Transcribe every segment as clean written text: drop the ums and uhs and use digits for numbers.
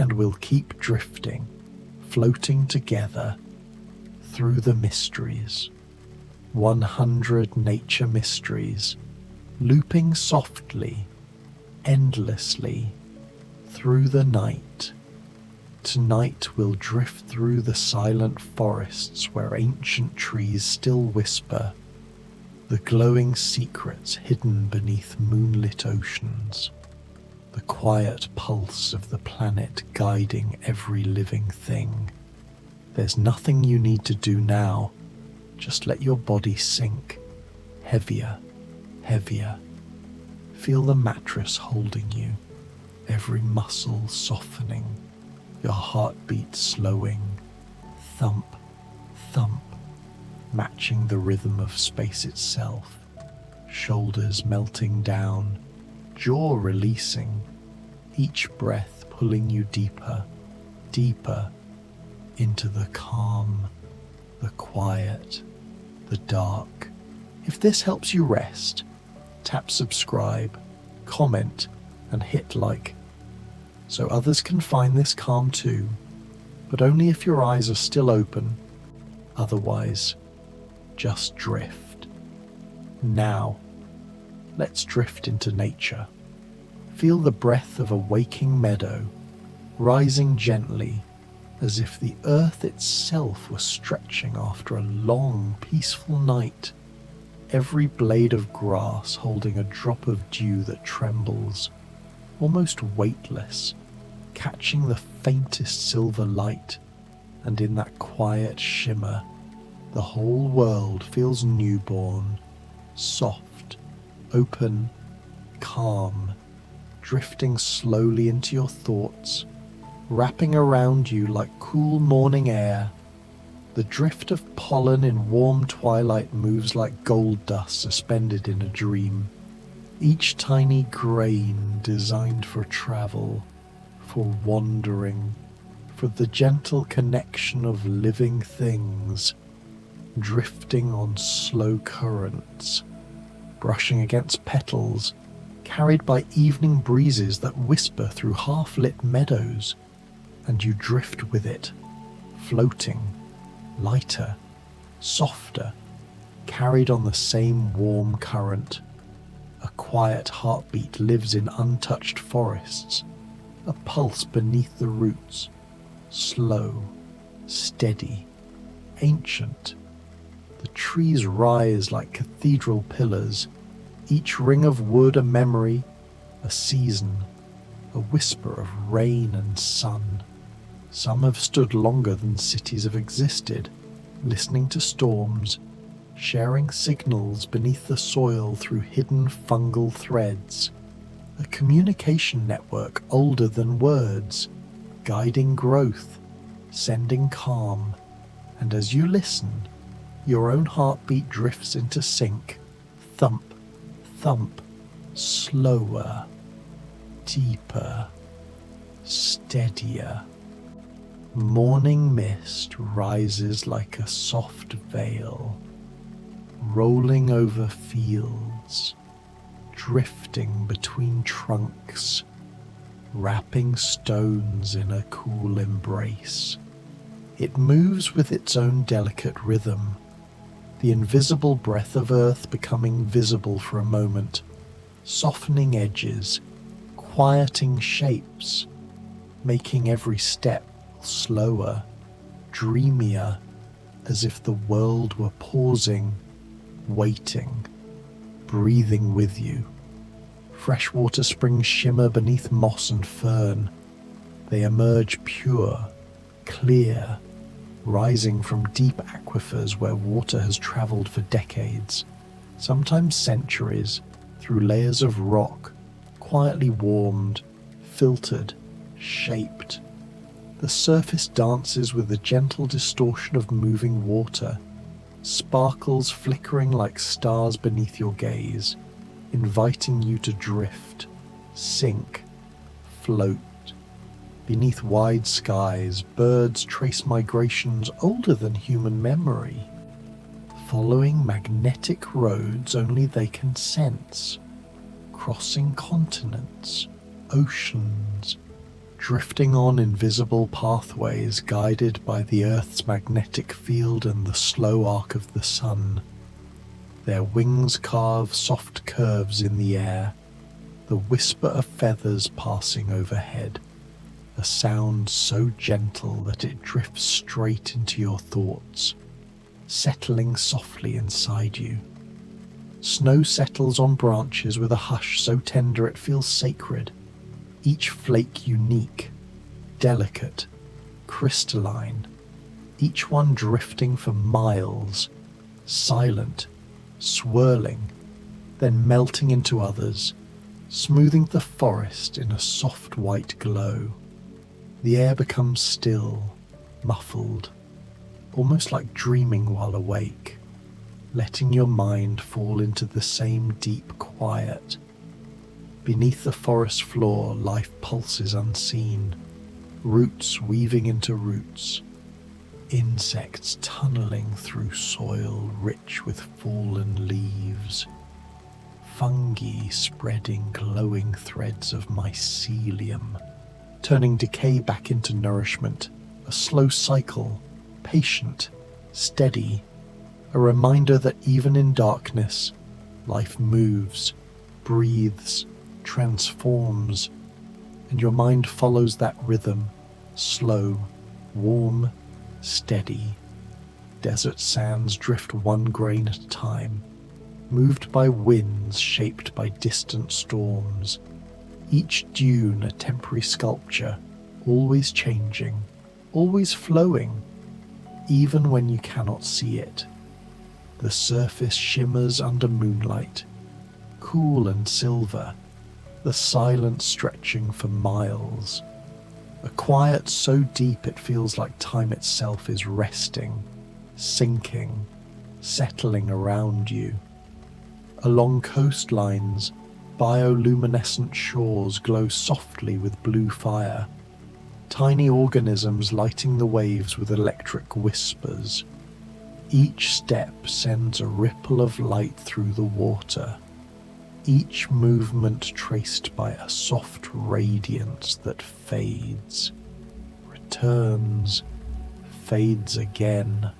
and we'll keep drifting, floating together through the mysteries. 100 nature mysteries, looping softly, endlessly, through the night. Tonight we'll drift through the silent forests where ancient trees still whisper the glowing secrets hidden beneath moonlit oceans, the quiet pulse of the planet guiding every living thing. There's nothing you need to do now, just let your body sink, heavier, heavier. Feel the mattress holding you, every muscle softening, your heartbeat slowing, thump, thump, matching the rhythm of space itself, shoulders melting down, jaw releasing, each breath pulling you deeper, deeper into the calm, the quiet, the dark. If this helps you rest, tap subscribe, comment, and hit like, so others can find this calm too, but only if your eyes are still open. Otherwise, just drift. Now, let's drift into nature. Feel the breath of a waking meadow, rising gently, as if the earth itself were stretching after a long, peaceful night. Every blade of grass holding a drop of dew that trembles, almost weightless, catching the faintest silver light, and in that quiet shimmer, the whole world feels newborn, soft, open, calm, drifting slowly into your thoughts, wrapping around you like cool morning air. The drift of pollen in warm twilight moves like gold dust suspended in a dream, each tiny grain designed for travel, for wandering, for the gentle connection of living things, drifting on slow currents, brushing against petals, carried by evening breezes that whisper through half-lit meadows, and you drift with it, floating, lighter, softer, carried on the same warm current. A quiet heartbeat lives in untouched forests, a pulse beneath the roots, slow, steady, ancient. The trees rise like cathedral pillars, each ring of wood a memory, a season, a whisper of rain and sun. Some have stood longer than cities have existed, listening to storms, sharing signals beneath the soil through hidden fungal threads. A communication network older than words, guiding growth, sending calm. And as you listen, your own heartbeat drifts into sync, thump, thump, slower, deeper, steadier. Morning mist rises like a soft veil, rolling over fields, drifting between trunks, wrapping stones in a cool embrace. It moves with its own delicate rhythm, the invisible breath of earth becoming visible for a moment, softening edges, quieting shapes, making every step slower, dreamier, as if the world were pausing, waiting, breathing with you. Freshwater springs shimmer beneath moss and fern. They emerge pure, clear, rising from deep aquifers where water has travelled for decades, sometimes centuries, through layers of rock, quietly warmed, filtered, shaped. The surface dances with the gentle distortion of moving water, sparkles flickering like stars beneath your gaze, inviting you to drift, sink, float. Beneath wide skies, birds trace migrations older than human memory, following magnetic roads only they can sense, crossing continents, oceans, drifting on invisible pathways guided by the Earth's magnetic field and the slow arc of the sun. Their wings carve soft curves in the air, the whisper of feathers passing overhead, a sound so gentle that it drifts straight into your thoughts, settling softly inside you. Snow settles on branches with a hush so tender it feels sacred, each flake unique, delicate, crystalline, each one drifting for miles, silent, swirling, then melting into others, smoothing the forest in a soft white glow. The air becomes still, muffled, almost like dreaming while awake, letting your mind fall into the same deep quiet. Beneath the forest floor, life pulses unseen, roots weaving into roots, insects tunneling through soil rich with fallen leaves, fungi spreading glowing threads of mycelium, turning decay back into nourishment, a slow cycle, patient, steady, a reminder that even in darkness, life moves, breathes, transforms, and your mind follows that rhythm, slow, warm, steady. Desert sands drift one grain at a time, moved by winds shaped by distant storms, each dune a temporary sculpture, always changing, always flowing, even when you cannot see it. The surface shimmers under moonlight, cool and silver, the silence stretching for miles. A quiet so deep it feels like time itself is resting, sinking, settling around you. Along coastlines, bioluminescent shores glow softly with blue fire, tiny organisms lighting the waves with electric whispers. Each step sends a ripple of light through the water, each movement traced by a soft radiance that fades, returns, fades again,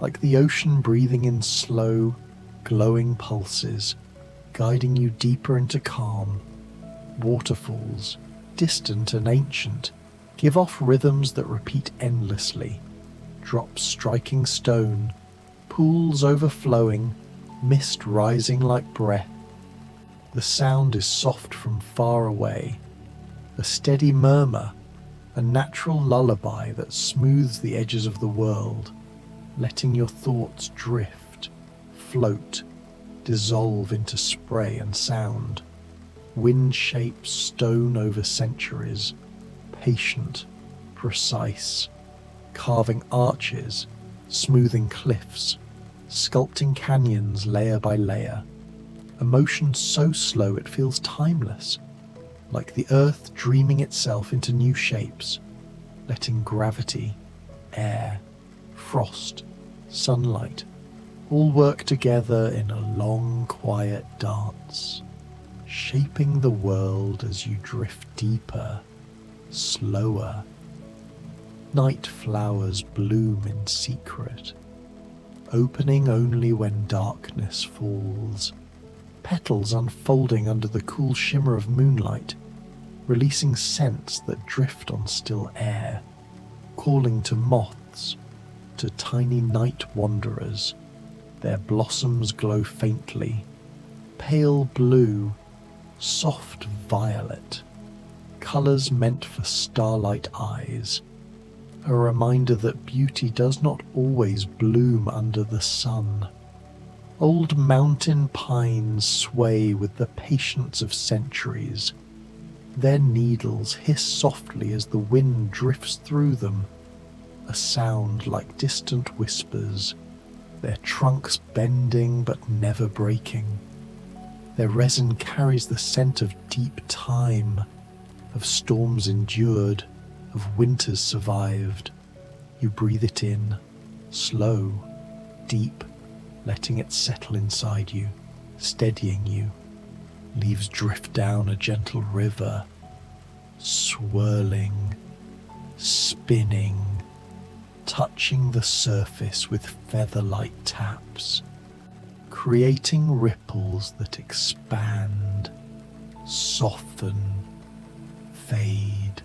like the ocean breathing in slow, glowing pulses, guiding you deeper into calm. Waterfalls, distant and ancient, give off rhythms that repeat endlessly, drops striking stone, pools overflowing, mist rising like breath. The sound is soft from far away, a steady murmur, a natural lullaby that smooths the edges of the world, letting your thoughts drift, float, dissolve into spray and sound. Wind shapes stone over centuries, patient, precise, carving arches, smoothing cliffs, sculpting canyons layer by layer. Emotion so slow it feels timeless, like the earth dreaming itself into new shapes, letting gravity, air, frost, sunlight all work together in a long, quiet dance, shaping the world as you drift deeper, slower. Night flowers bloom in secret, opening only when darkness falls, petals unfolding under the cool shimmer of moonlight, releasing scents that drift on still air, calling to moths, to tiny night wanderers. Their blossoms glow faintly, pale blue, soft violet, colours meant for starlight eyes, a reminder that beauty does not always bloom under the sun. Old mountain pines sway with the patience of centuries. Their needles hiss softly as the wind drifts through them, a sound like distant whispers, their trunks bending but never breaking. Their resin carries the scent of deep time, of storms endured, of winters survived. You breathe it in, slow, deep, letting it settle inside you, steadying you. Leaves drift down a gentle river, swirling, spinning, touching the surface with feather-like taps, creating ripples that expand, soften, fade.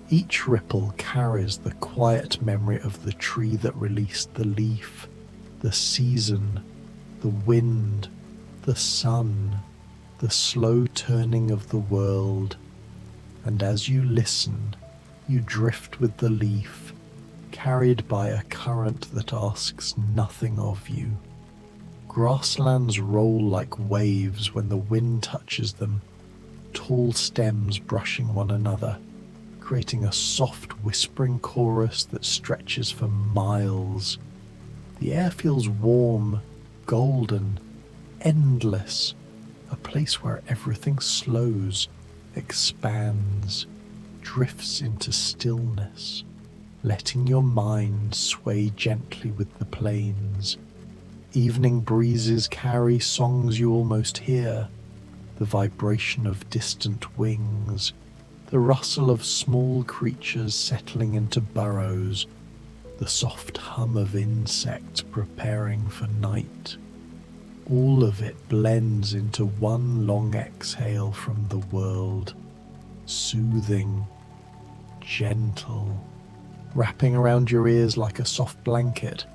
Each ripple carries the quiet memory of the tree that released the leaf, the season, the wind, the sun, the slow turning of the world. And as you listen, you drift with the leaf, carried by a current that asks nothing of you. Grasslands roll like waves when the wind touches them, tall stems brushing one another, creating a soft whispering chorus that stretches for miles. The air feels warm, golden, endless, a place where everything slows, expands, drifts into stillness, letting your mind sway gently with the plains. Evening breezes carry songs you almost hear, the vibration of distant wings, the rustle of small creatures settling into burrows, the soft hum of insects preparing for night. All of it blends into one long exhale from the world, soothing, gentle, wrapping around your ears like a soft blanket.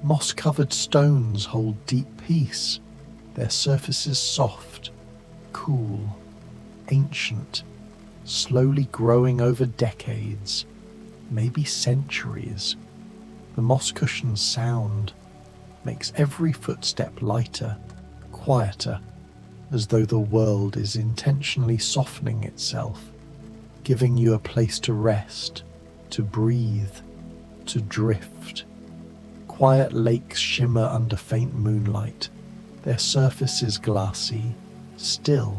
Moss-covered stones hold deep peace, their surfaces soft, cool, ancient, slowly growing over decades, maybe centuries. The moss cushion's sound makes every footstep lighter, quieter, as though the world is intentionally softening itself, giving you a place to rest, to breathe, to drift. Quiet lakes shimmer under faint moonlight, their surfaces glassy, still,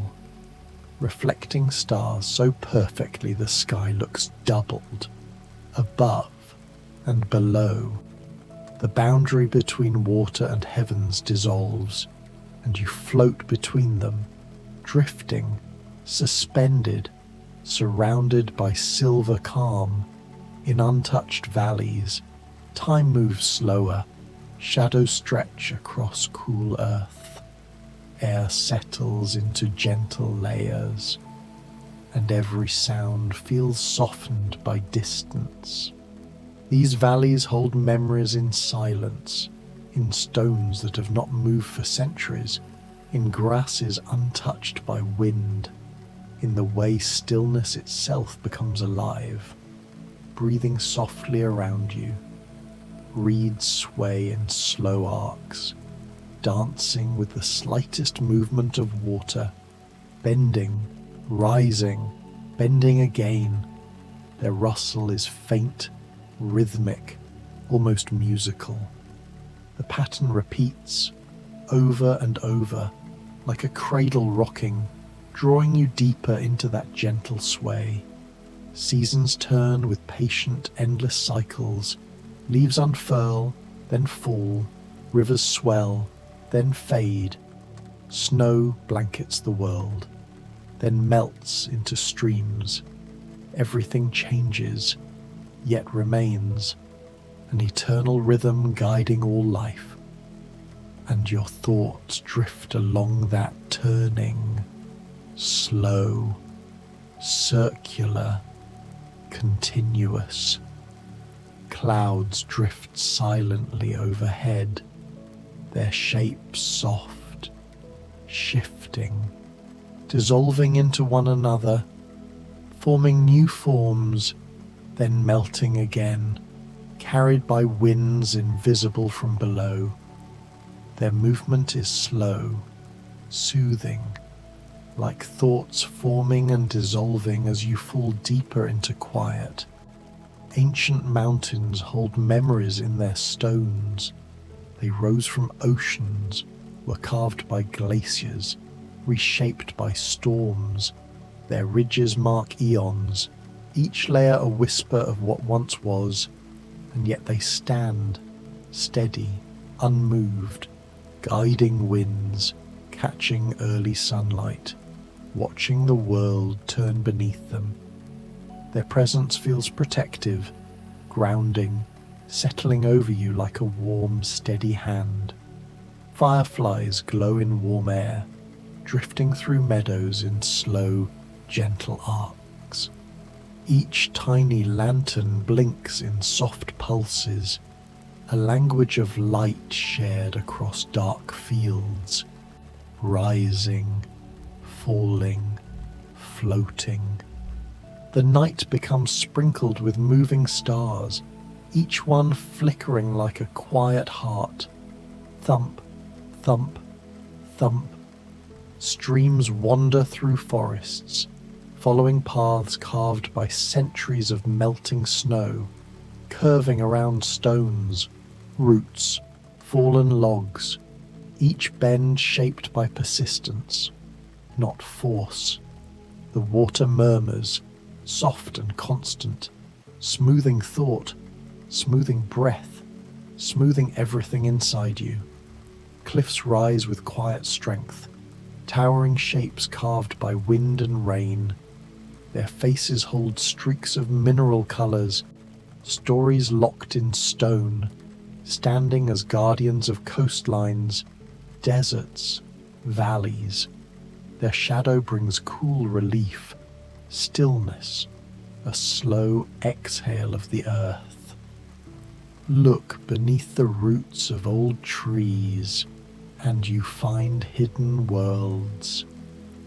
reflecting stars so perfectly the sky looks doubled. Above and below, the boundary between water and heavens dissolves, and you float between them, drifting, suspended, surrounded by silver calm. In untouched valleys, time moves slower, shadows stretch across cool earth. Air settles into gentle layers, and every sound feels softened by distance. These valleys hold memories in silence, in stones that have not moved for centuries, in grasses untouched by wind, in the way stillness itself becomes alive, breathing softly around you. Reeds sway in slow arcs, dancing with the slightest movement of water, bending, rising, bending again. Their rustle is faint, rhythmic, almost musical. The pattern repeats, over and over, like a cradle rocking, drawing you deeper into that gentle sway. Seasons turn with patient, endless cycles. Leaves unfurl, then fall. Rivers swell, then fade. Snow blankets the world, then melts into streams. Everything changes, yet remains, an eternal rhythm guiding all life. And your thoughts drift along that turning, slow, circular, continuous. Clouds drift silently overhead, their shapes soft, shifting, dissolving into one another, forming new forms, then melting again, carried by winds invisible from below. Their movement is slow, soothing, like thoughts forming and dissolving as you fall deeper into quiet. Ancient mountains hold memories in their stones. They rose from oceans, were carved by glaciers, reshaped by storms. Their ridges mark eons, each layer a whisper of what once was, and yet they stand, steady, unmoved, guiding winds, catching early sunlight. watching the world turn beneath them. Their presence feels protective, grounding, settling over you like a warm, steady hand. Fireflies glow in warm air, drifting through meadows in slow, gentle arcs. Each tiny lantern blinks in soft pulses, a language of light shared across dark fields, rising, falling, floating. The night becomes sprinkled with moving stars, each one flickering like a quiet heart. Thump, thump, thump. Streams wander through forests, following paths carved by centuries of melting snow, curving around stones, roots, fallen logs, each bend shaped by persistence, not force. The water murmurs, soft and constant, smoothing thought, smoothing breath, smoothing everything inside you. Cliffs rise with quiet strength, towering shapes carved by wind and rain. Their faces hold streaks of mineral colors, stories locked in stone, standing as guardians of coastlines, deserts, valleys. Their shadow brings cool relief, stillness, a slow exhale of the earth. Look beneath the roots of old trees, and you find hidden worlds.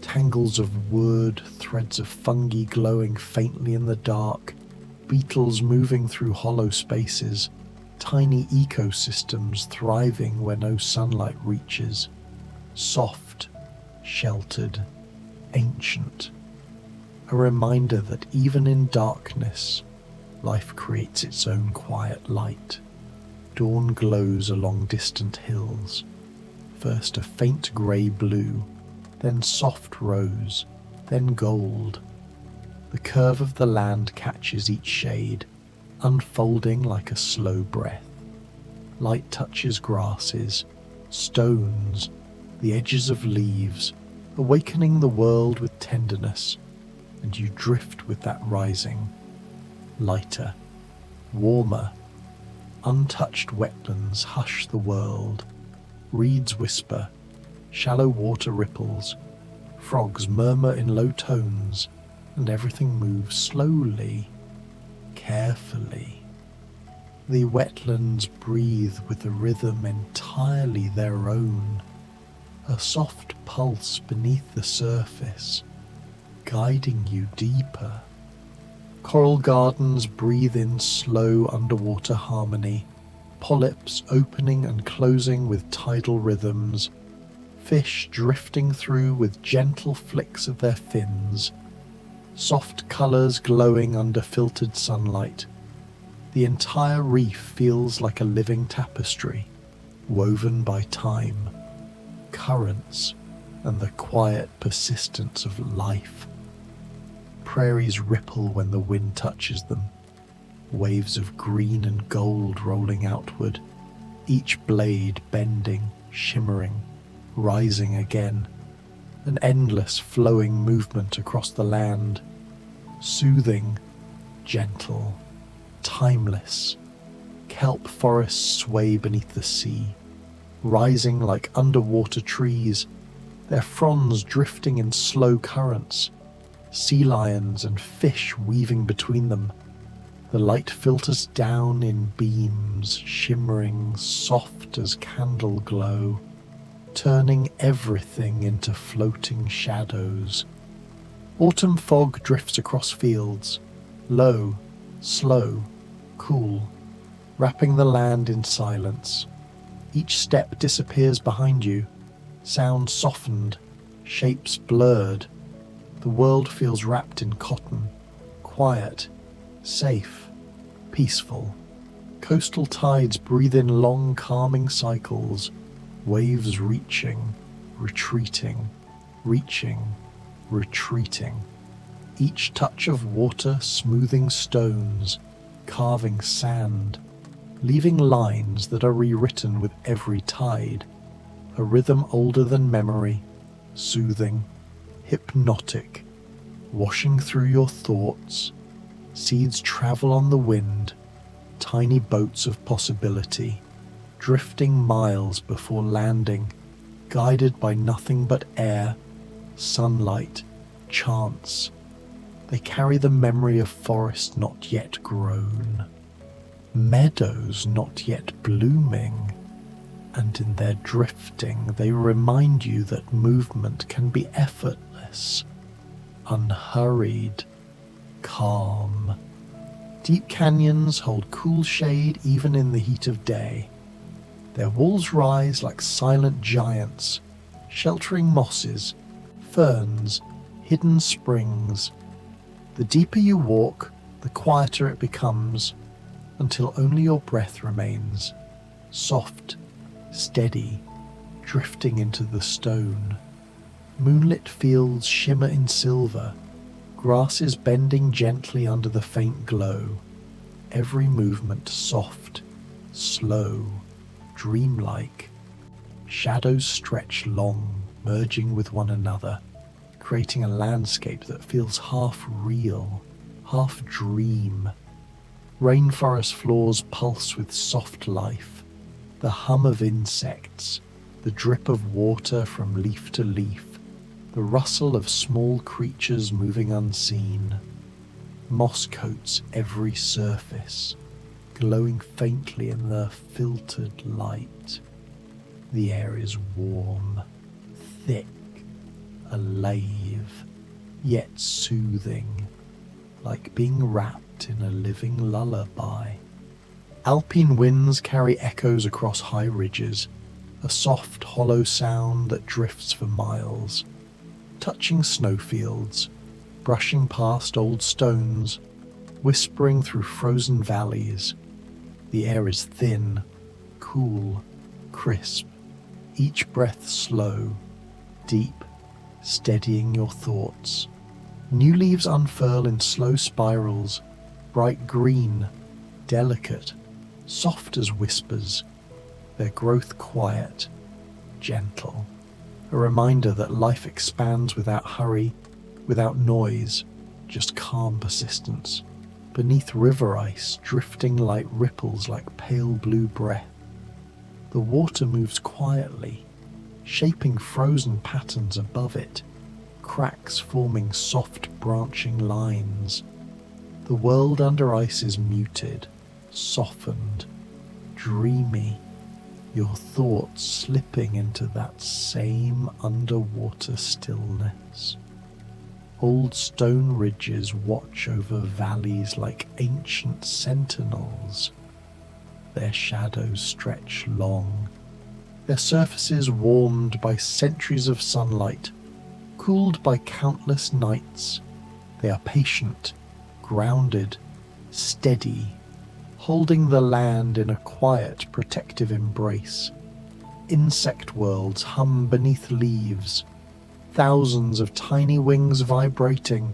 Tangles of wood, threads of fungi glowing faintly in the dark, beetles moving through hollow spaces, tiny ecosystems thriving where no sunlight reaches. Soft, sheltered, ancient. A reminder that even in darkness, life creates its own quiet light. Dawn glows along distant hills. First a faint grey-blue, then soft rose, then gold. The curve of the land catches each shade, unfolding like a slow breath. Light touches grasses, stones, the edges of leaves, awakening the world with tenderness, and you drift with that rising. Lighter, warmer, untouched wetlands hush the world. Reeds whisper, shallow water ripples, frogs murmur in low tones, and everything moves slowly, carefully. The wetlands breathe with a rhythm entirely their own, a soft pulse beneath the surface, guiding you deeper. Coral gardens breathe in slow underwater harmony, polyps opening and closing with tidal rhythms, fish drifting through with gentle flicks of their fins, soft colours glowing under filtered sunlight. The entire reef feels like a living tapestry, woven by time, currents, and the quiet persistence of life. Prairies ripple when the wind touches them, waves of green and gold rolling outward, each blade bending, shimmering, rising again, an endless flowing movement across the land, soothing, gentle, timeless. Kelp forests sway beneath the sea, rising like underwater trees, their fronds drifting in slow currents, sea lions and fish weaving between them. The light filters down in beams, shimmering soft as candle glow, turning everything into floating shadows. Autumn fog drifts across fields, low, slow, cool, wrapping the land in silence. Each step disappears behind you, sounds softened, shapes blurred. The world feels wrapped in cotton, quiet, safe, peaceful. Coastal tides breathe in long, calming cycles, waves reaching, retreating, reaching, retreating. Each touch of water smoothing stones, carving sand, leaving lines that are rewritten with every tide. A rhythm older than memory, soothing, hypnotic, washing through your thoughts. Seeds travel on the wind, tiny boats of possibility, drifting miles before landing, guided by nothing but air, sunlight, chance. They carry the memory of forest not yet grown, meadows not yet blooming, and in their drifting they remind you that movement can be effortless, unhurried, calm. Deep canyons hold cool shade even in the heat of day. Their walls rise like silent giants, sheltering mosses, ferns, hidden springs. The deeper you walk, the quieter it becomes, until only your breath remains, soft, steady, drifting into the stone. Moonlit fields shimmer in silver, grasses bending gently under the faint glow, every movement soft, slow, dreamlike. Shadows stretch long, merging with one another, creating a landscape that feels half real, half dream. Rainforest floors pulse with soft life, the hum of insects, the drip of water from leaf to leaf, the rustle of small creatures moving unseen. Moss coats every surface, glowing faintly in the filtered light. The air is warm, thick, alive, yet soothing, like being wrapped in a living lullaby. Alpine winds carry echoes across high ridges, a soft, hollow sound that drifts for miles, touching snowfields, brushing past old stones, whispering through frozen valleys. The air is thin, cool, crisp, each breath slow, deep, steadying your thoughts. New leaves unfurl in slow spirals, bright green, delicate, soft as whispers, their growth quiet, gentle, a reminder that life expands without hurry, without noise, just calm persistence. Beneath river ice, drifting light ripples like pale blue breath. The water moves quietly, shaping frozen patterns above it, cracks forming soft branching lines. The world under ice is muted, softened, dreamy, your thoughts slipping into that same underwater stillness. Old stone ridges watch over valleys like ancient sentinels. Their shadows stretch long, their surfaces warmed by centuries of sunlight, cooled by countless nights. They are patient, grounded, steady, holding the land in a quiet, protective embrace. Insect worlds hum beneath leaves, thousands of tiny wings vibrating,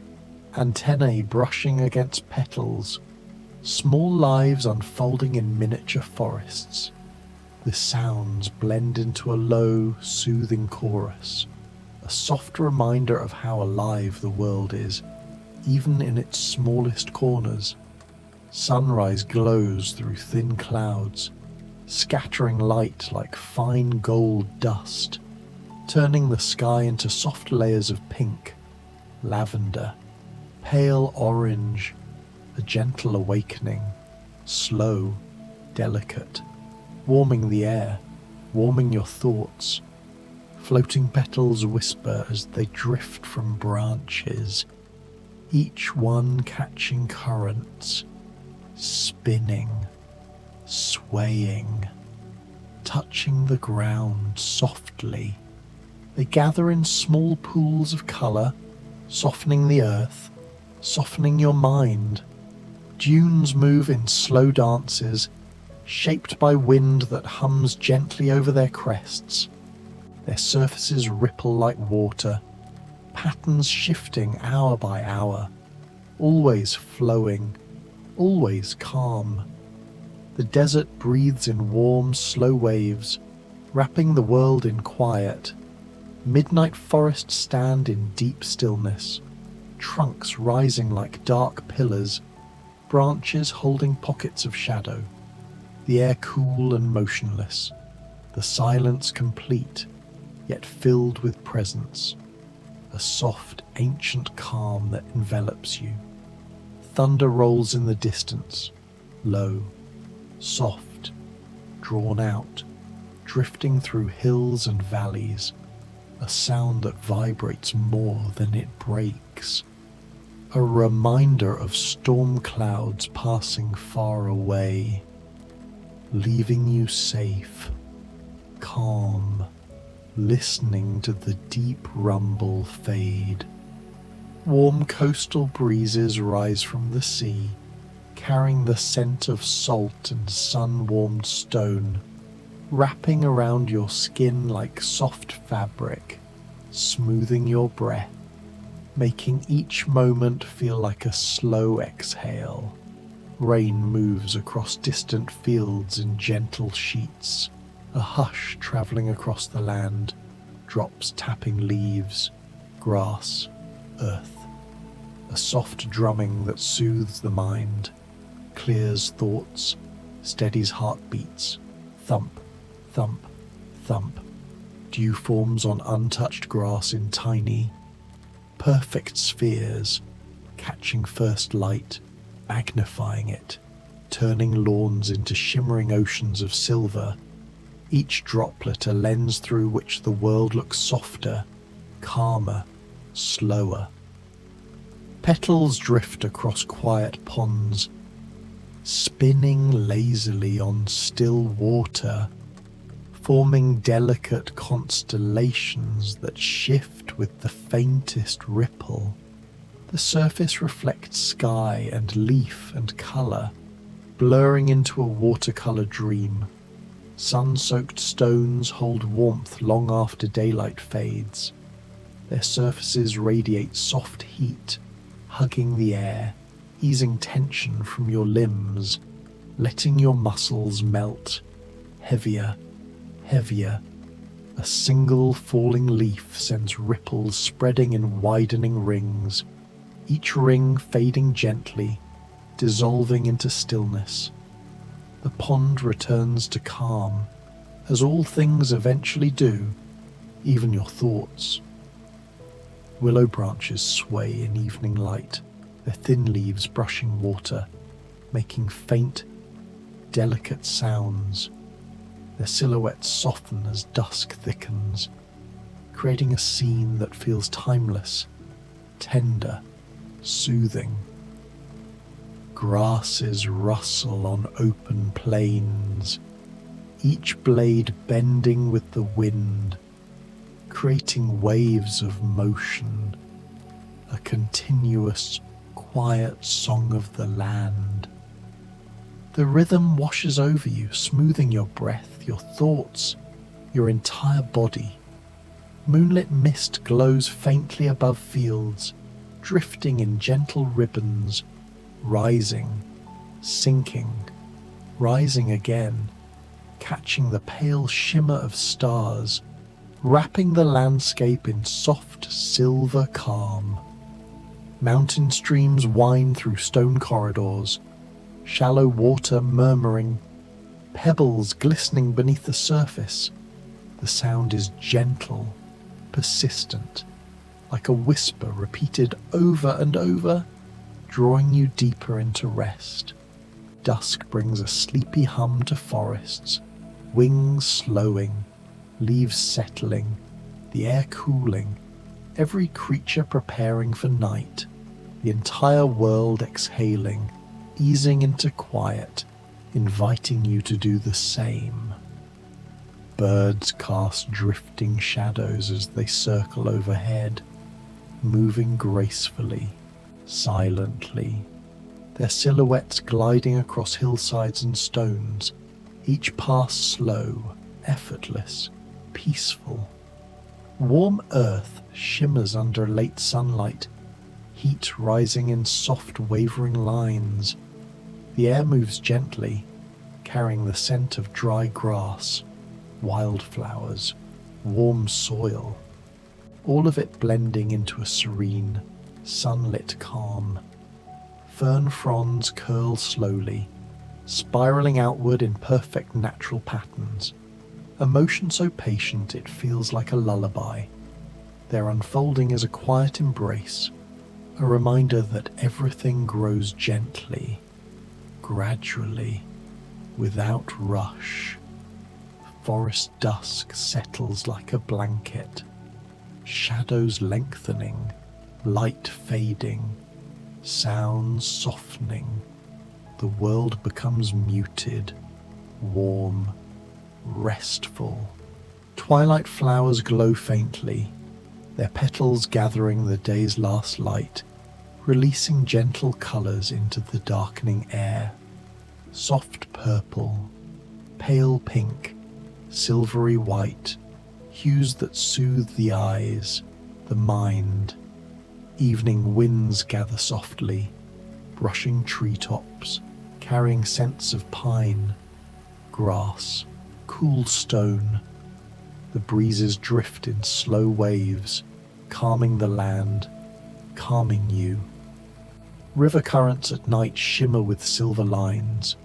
antennae brushing against petals, small lives unfolding in miniature forests. The sounds blend into a low, soothing chorus, a soft reminder of how alive the world is, even in its smallest corners. Sunrise glows through thin clouds, scattering light like fine gold dust, turning the sky into soft layers of pink, lavender, pale orange, a gentle awakening, slow, delicate, warming the air, warming your thoughts. Floating petals whisper as they drift from branches, each one catching currents, spinning, swaying, touching the ground softly. They gather in small pools of colour, softening the earth, softening your mind. Dunes move in slow dances, shaped by wind that hums gently over their crests. Their surfaces ripple like water, patterns shifting hour by hour, always flowing, always calm. The desert breathes in warm, slow waves, wrapping the world in quiet. Midnight forests stand in deep stillness, trunks rising like dark pillars, branches holding pockets of shadow, the air cool and motionless, the silence complete, yet filled with presence, a soft, ancient calm that envelops you. Thunder rolls in the distance, low, soft, drawn out, drifting through hills and valleys, a sound that vibrates more than it breaks, a reminder of storm clouds passing far away, leaving you safe, calm, listening to the deep rumble fade. Warm coastal breezes rise from the sea, carrying the scent of salt and sun-warmed stone, wrapping around your skin like soft fabric, smoothing your breath, making each moment feel like a slow exhale. Rain moves across distant fields in gentle sheets, a hush travelling across the land, drops tapping leaves, grass, earth. A soft drumming that soothes the mind, clears thoughts, steadies heartbeats. Thump, thump, thump. Dew forms on untouched grass in tiny, perfect spheres, catching first light, magnifying it, turning lawns into shimmering oceans of silver, each droplet a lens through which the world looks softer, calmer, slower. Petals drift across quiet ponds, spinning lazily on still water, forming delicate constellations that shift with the faintest ripple. The surface reflects sky and leaf and colour, blurring into a watercolour dream. Sun-soaked stones hold warmth long after daylight fades. Their surfaces radiate soft heat, hugging the air, easing tension from your limbs, letting your muscles melt, heavier, heavier. A single falling leaf sends ripples spreading in widening rings, each ring fading gently, dissolving into stillness. The pond returns to calm, as all things eventually do, even your thoughts. Willow branches sway in evening light, their thin leaves brushing water, making faint, delicate sounds. Their silhouettes soften as dusk thickens, creating a scene that feels timeless, tender, soothing. Grasses rustle on open plains, each blade bending with the wind, creating waves of motion, a continuous, quiet song of the land. The rhythm washes over you, smoothing your breath, your thoughts, your entire body. Moonlit mist glows faintly above fields, drifting in gentle ribbons, rising, sinking, rising again, catching the pale shimmer of stars, wrapping the landscape in soft silver calm. Mountain streams wind through stone corridors, shallow water murmuring, pebbles glistening beneath the surface. The sound is gentle, persistent, like a whisper repeated over and over, drawing you deeper into rest. Dusk brings a sleepy hum to forests, wings slowing, leaves settling, the air cooling, every creature preparing for night, the entire world exhaling, easing into quiet, inviting you to do the same. Birds cast drifting shadows as they circle overhead, moving gracefully, silently, their silhouettes gliding across hillsides and stones, each pass slow, effortless, peaceful. Warm earth shimmers under late sunlight, heat rising in soft wavering lines. The air moves gently, carrying the scent of dry grass, wildflowers, warm soil, all of it blending into a serene, sunlit calm. Fern fronds curl slowly, spiraling outward in perfect natural patterns, a motion so patient it feels like a lullaby. Their unfolding is a quiet embrace, a reminder that everything grows gently, gradually, without rush. Forest dusk settles like a blanket, shadows lengthening, light fading, sounds softening. The world becomes muted, warm, restful. Twilight flowers glow faintly, their petals gathering the day's last light, releasing gentle colours into the darkening air. Soft purple, pale pink, silvery white, hues that soothe the eyes, the mind. Evening winds gather softly, brushing treetops, carrying scents of pine, grass, cool stone. The breezes drift in slow waves, calming the land, calming you. River currents at night shimmer with silver lines,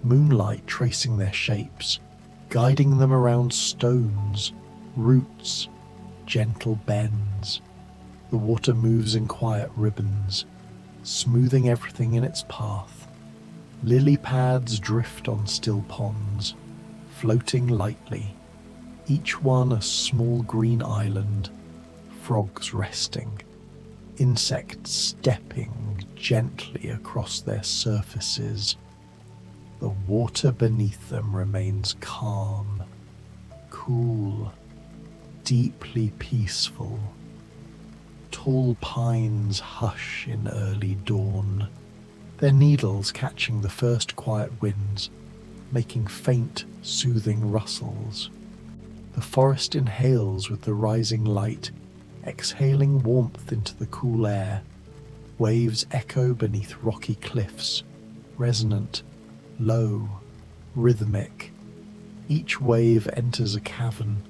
moonlight tracing their shapes, guiding them around stones, roots, gentle bends. The water moves in quiet ribbons, smoothing everything in its path. Lily pads drift on still ponds, floating lightly, each one a small green island, frogs resting, insects stepping gently across their surfaces. The water beneath them remains calm, cool, deeply peaceful. Tall pines hush in early dawn, their needles catching the first quiet winds, making faint, soothing rustles. The forest inhales with the rising light, exhaling warmth into the cool air. Waves echo beneath rocky cliffs, resonant, low, rhythmic. Each wave enters a cavern,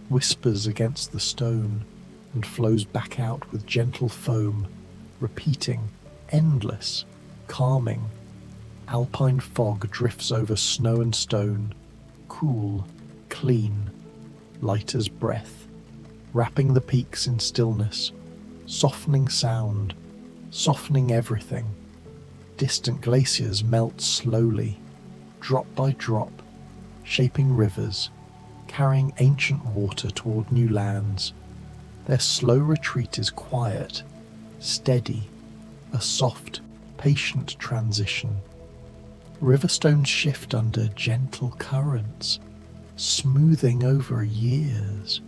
whispers against the stone, and flows back out with gentle foam, repeating, endless, calming. Alpine fog drifts over snow and stone, cool, clean, light as breath, wrapping the peaks in stillness, softening sound, softening everything. Distant glaciers melt slowly, drop by drop, shaping rivers, carrying ancient water toward new lands. Their slow retreat is quiet, steady, a soft, patient transition. Riverstones shift under gentle currents, smoothing over years,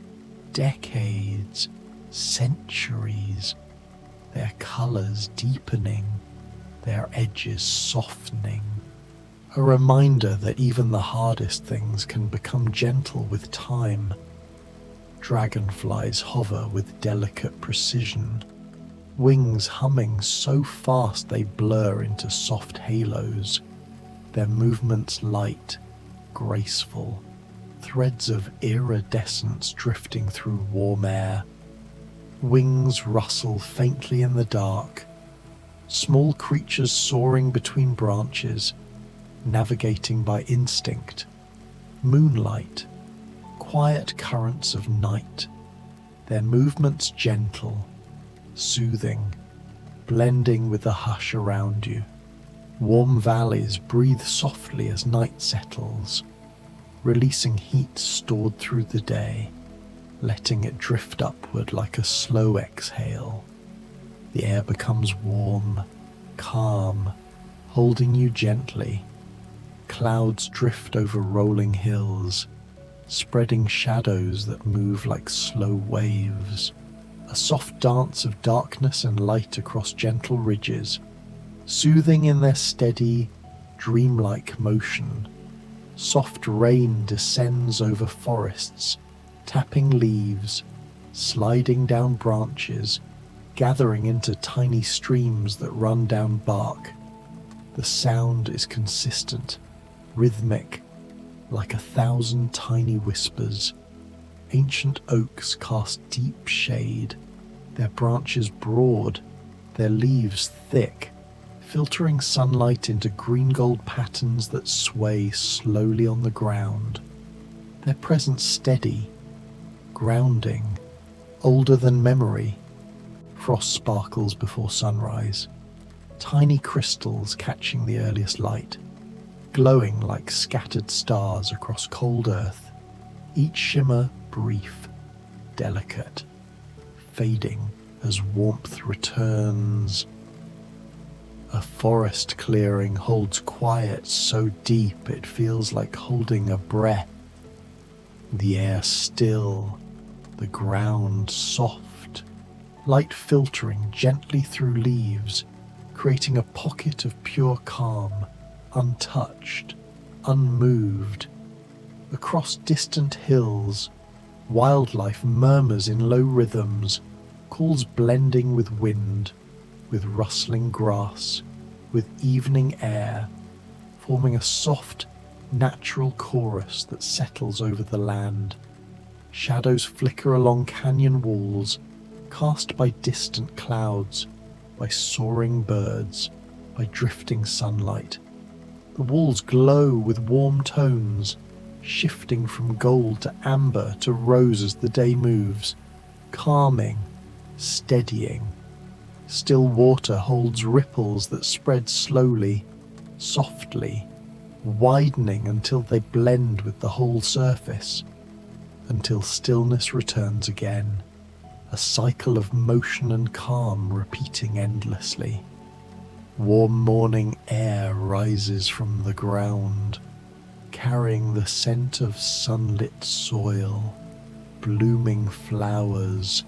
decades, centuries, their colours deepening, their edges softening. A reminder that even the hardest things can become gentle with time. Dragonflies hover with delicate precision, wings humming so fast they blur into soft halos, their movements light, graceful, threads of iridescence drifting through warm air. Wings rustle faintly in the dark, small creatures soaring between branches, navigating by instinct. Moonlight, quiet currents of night, their movements gentle, soothing, blending with the hush around you. Warm valleys breathe softly as night settles, releasing heat stored through the day, letting it drift upward like a slow exhale. The air becomes warm, calm, holding you gently. Clouds drift over rolling hills, spreading shadows that move like slow waves. A soft dance of darkness and light across gentle ridges, soothing in their steady, dreamlike motion. Soft rain descends over forests, tapping leaves, sliding down branches, gathering into tiny streams that run down bark. The sound is consistent, rhythmic, like 1,000 tiny whispers. Ancient oaks cast deep shade, their branches broad, their leaves thick, filtering sunlight into green-gold patterns that sway slowly on the ground. Their presence steady, grounding, older than memory. Frost sparkles before sunrise, tiny crystals catching the earliest light, glowing like scattered stars across cold earth, each shimmer brief, delicate, fading as warmth returns. A forest clearing holds quiet so deep it feels like holding a breath. The air still, the ground soft, light filtering gently through leaves, creating a pocket of pure calm, untouched, unmoved. Across distant hills, wildlife murmurs in low rhythms, calls blending with wind, with rustling grass, with evening air, forming a soft, natural chorus that settles over the land. Shadows flicker along canyon walls, cast by distant clouds, by soaring birds, by drifting sunlight. The walls glow with warm tones, shifting from gold to amber to rose as the day moves, calming, steadying. Still water holds ripples that spread slowly, softly, widening until they blend with the whole surface, until stillness returns again, a cycle of motion and calm repeating endlessly. Warm morning air rises from the ground, carrying the scent of sunlit soil, blooming flowers,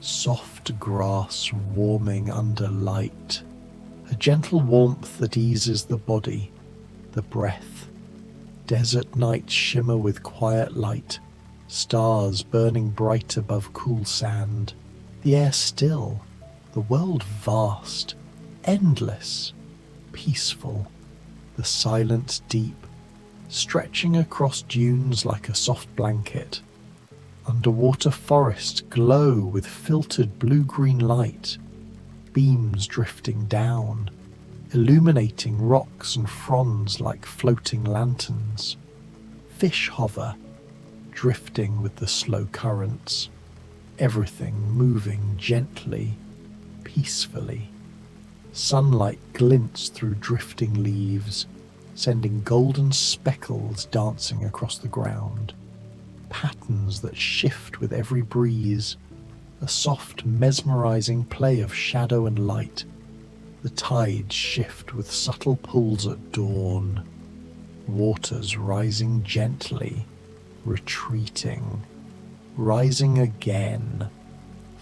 soft grass warming under light, a gentle warmth that eases the body, the breath. Desert nights shimmer with quiet light, stars burning bright above cool sand. The air still, the world vast, endless, peaceful, the silence deep, stretching across dunes like a soft blanket. Underwater forests glow with filtered blue-green light, beams drifting down, illuminating rocks and fronds like floating lanterns. Fish hover, drifting with the slow currents, everything moving gently, peacefully. Sunlight glints through drifting leaves, sending golden speckles dancing across the ground. Patterns that shift with every breeze, a soft, mesmerizing play of shadow and light. The tides shift with subtle pulls at dawn, waters rising gently, retreating, rising again,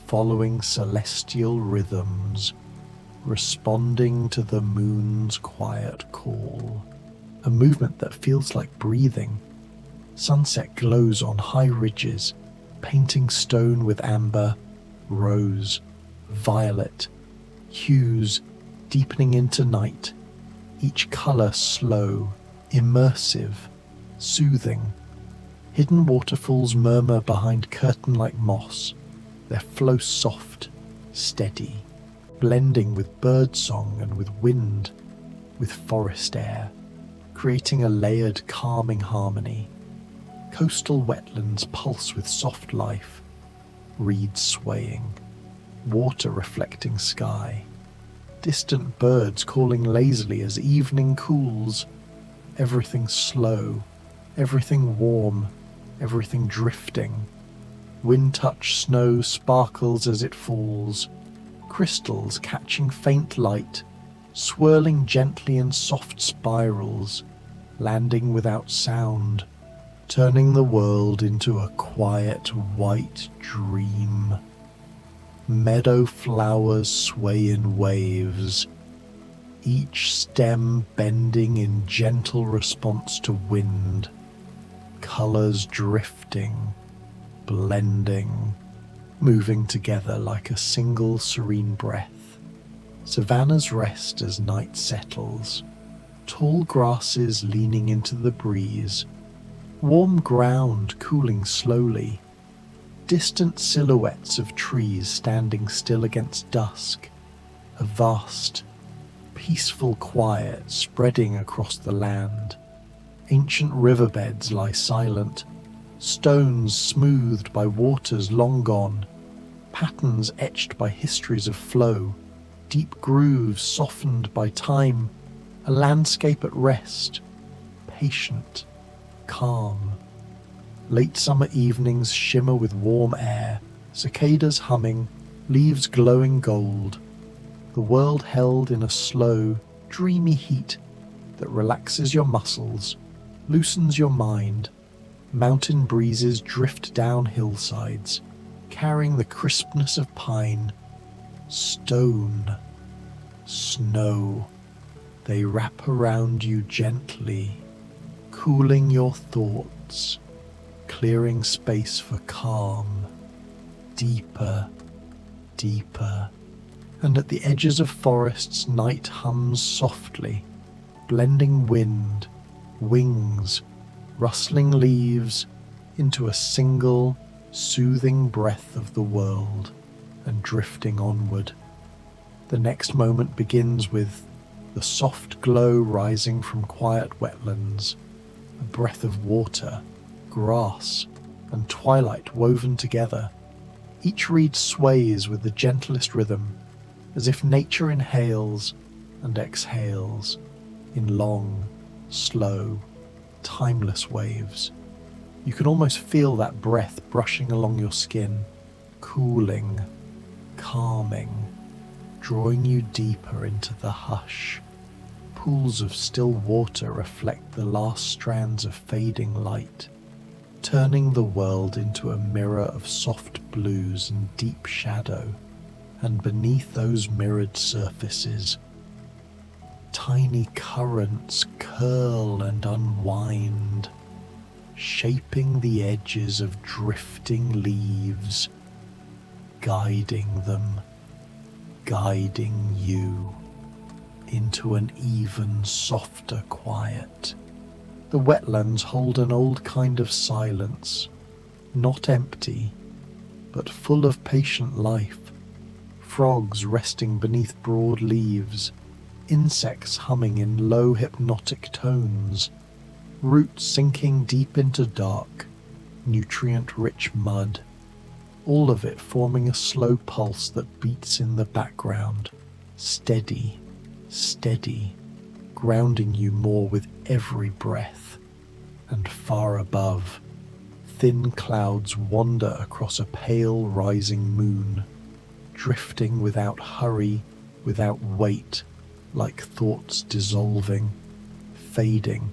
following celestial rhythms, responding to the moon's quiet call. A movement that feels like breathing. Sunset glows on high ridges, painting stone with amber, rose, violet, hues deepening into night, each color slow, immersive, soothing. Hidden waterfalls murmur behind curtain-like moss, their flow soft, steady, blending with birdsong and with wind, with forest air, creating a layered, calming harmony. Coastal wetlands pulse with soft life, reeds swaying, water reflecting sky, distant birds calling lazily as evening cools, everything slow, everything warm, everything drifting. Wind-touched snow sparkles as it falls, crystals catching faint light, swirling gently in soft spirals, landing without sound, turning the world into a quiet white dream. Meadow flowers sway in waves, each stem bending in gentle response to wind, colors drifting, blending, moving together like a single serene breath. Savannas rest as night settles, tall grasses leaning into the breeze, warm ground cooling slowly, distant silhouettes of trees standing still against dusk, a vast, peaceful quiet spreading across the land. Ancient riverbeds lie silent, stones smoothed by waters long gone, patterns etched by histories of flow, deep grooves softened by time, a landscape at rest, patient, calm. Late summer evenings shimmer with warm air, cicadas humming, leaves glowing gold. The world held in a slow, dreamy heat that relaxes your muscles, loosens your mind. Mountain breezes drift down hillsides, carrying the crispness of pine. Stone, snow, they wrap around you gently, cooling your thoughts, clearing space for calm, deeper, deeper. And at the edges of forests, night hums softly, blending wind, wings, rustling leaves into a single, soothing breath of the world, and drifting onward. The next moment begins with the soft glow rising from quiet wetlands, a breath of water, grass, and twilight woven together. Each reed sways with the gentlest rhythm, as if nature inhales and exhales in long, slow, timeless waves. You can almost feel that breath brushing along your skin, cooling, calming, drawing you deeper into the hush. Pools of still water reflect the last strands of fading light, turning the world into a mirror of soft blues and deep shadow. And beneath those mirrored surfaces, tiny currents curl and unwind, shaping the edges of drifting leaves, guiding them, guiding you into an even softer quiet. The wetlands hold an old kind of silence, not empty, but full of patient life. Frogs resting beneath broad leaves, insects humming in low hypnotic tones, roots sinking deep into dark, nutrient-rich mud, all of it forming a slow pulse that beats in the background, steady, steady, grounding you more with every breath. And far above, thin clouds wander across a pale rising moon, drifting without hurry, without weight, like thoughts dissolving, fading,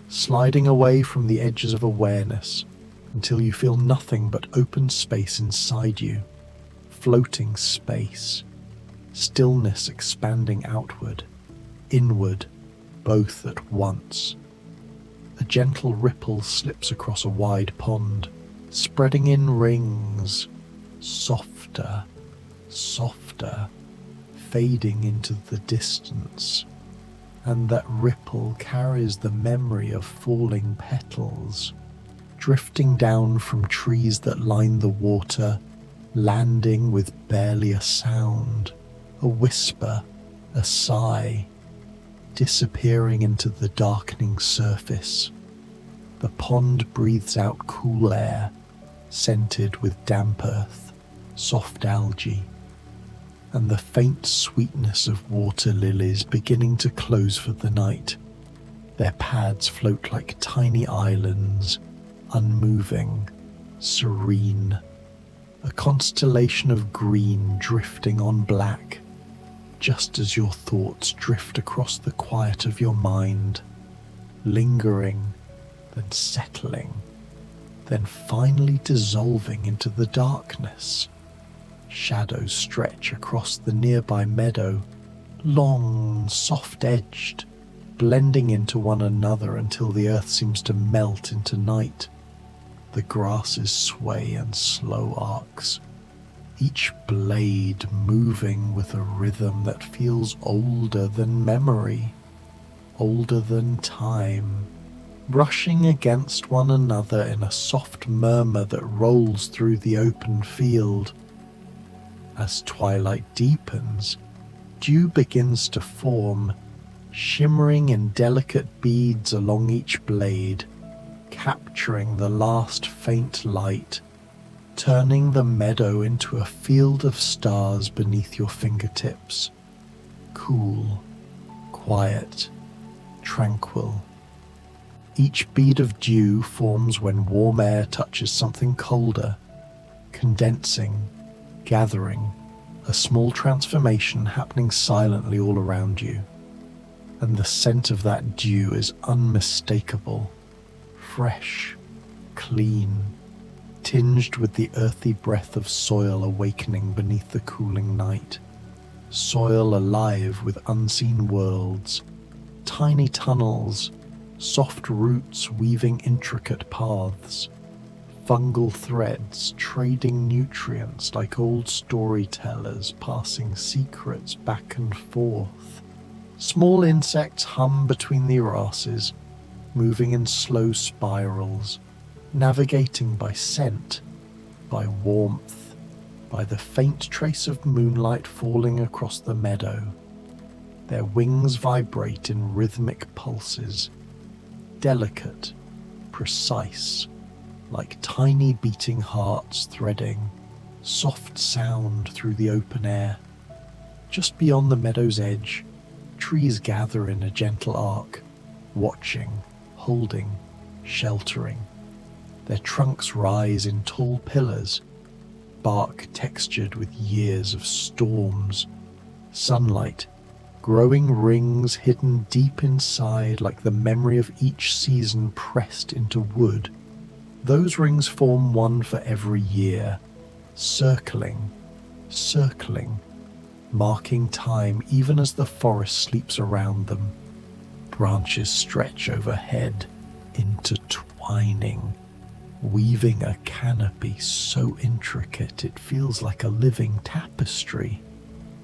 sliding away from the edges of awareness until you feel nothing but open space inside you, floating space, stillness expanding outward, inward, both at once. A gentle ripple slips across a wide pond, spreading in rings, softer, softer, fading into the distance, and that ripple carries the memory of falling petals, drifting down from trees that line the water, landing with barely a sound, a whisper, a sigh, disappearing into the darkening surface. The pond breathes out cool air, scented with damp earth, soft algae, and the faint sweetness of water lilies beginning to close for the night. Their pads float like tiny islands, unmoving, serene, a constellation of green drifting on black, just as your thoughts drift across the quiet of your mind, lingering, then settling, then finally dissolving into the darkness. Shadows stretch across the nearby meadow, long, soft-edged, blending into one another until the earth seems to melt into night. The grasses sway in slow arcs, each blade moving with a rhythm that feels older than memory, older than time, brushing against one another in a soft murmur that rolls through the open field. As twilight deepens, dew begins to form, shimmering in delicate beads along each blade, capturing the last faint light, turning the meadow into a field of stars beneath your fingertips. Cool, quiet, tranquil. Each bead of dew forms when warm air touches something colder, condensing, gathering, a small transformation happening silently all around you. And the scent of that dew is unmistakable, fresh, clean, tinged with the earthy breath of soil awakening beneath the cooling night. Soil alive with unseen worlds, tiny tunnels, soft roots weaving intricate paths, fungal threads trading nutrients like old storytellers passing secrets back and forth. Small insects hum between the grasses, moving in slow spirals, navigating by scent, by warmth, by the faint trace of moonlight falling across the meadow. Their wings vibrate in rhythmic pulses, delicate, precise, like tiny beating hearts threading soft sound through the open air. Just beyond the meadow's edge, trees gather in a gentle arc, watching, holding, sheltering. Their trunks rise in tall pillars, bark textured with years of storms, sunlight, growing rings hidden deep inside like the memory of each season pressed into wood. Those rings form one for every year, circling, marking time even as the forest sleeps around them. Branches stretch overhead, intertwining, weaving a canopy so intricate it feels like a living tapestry,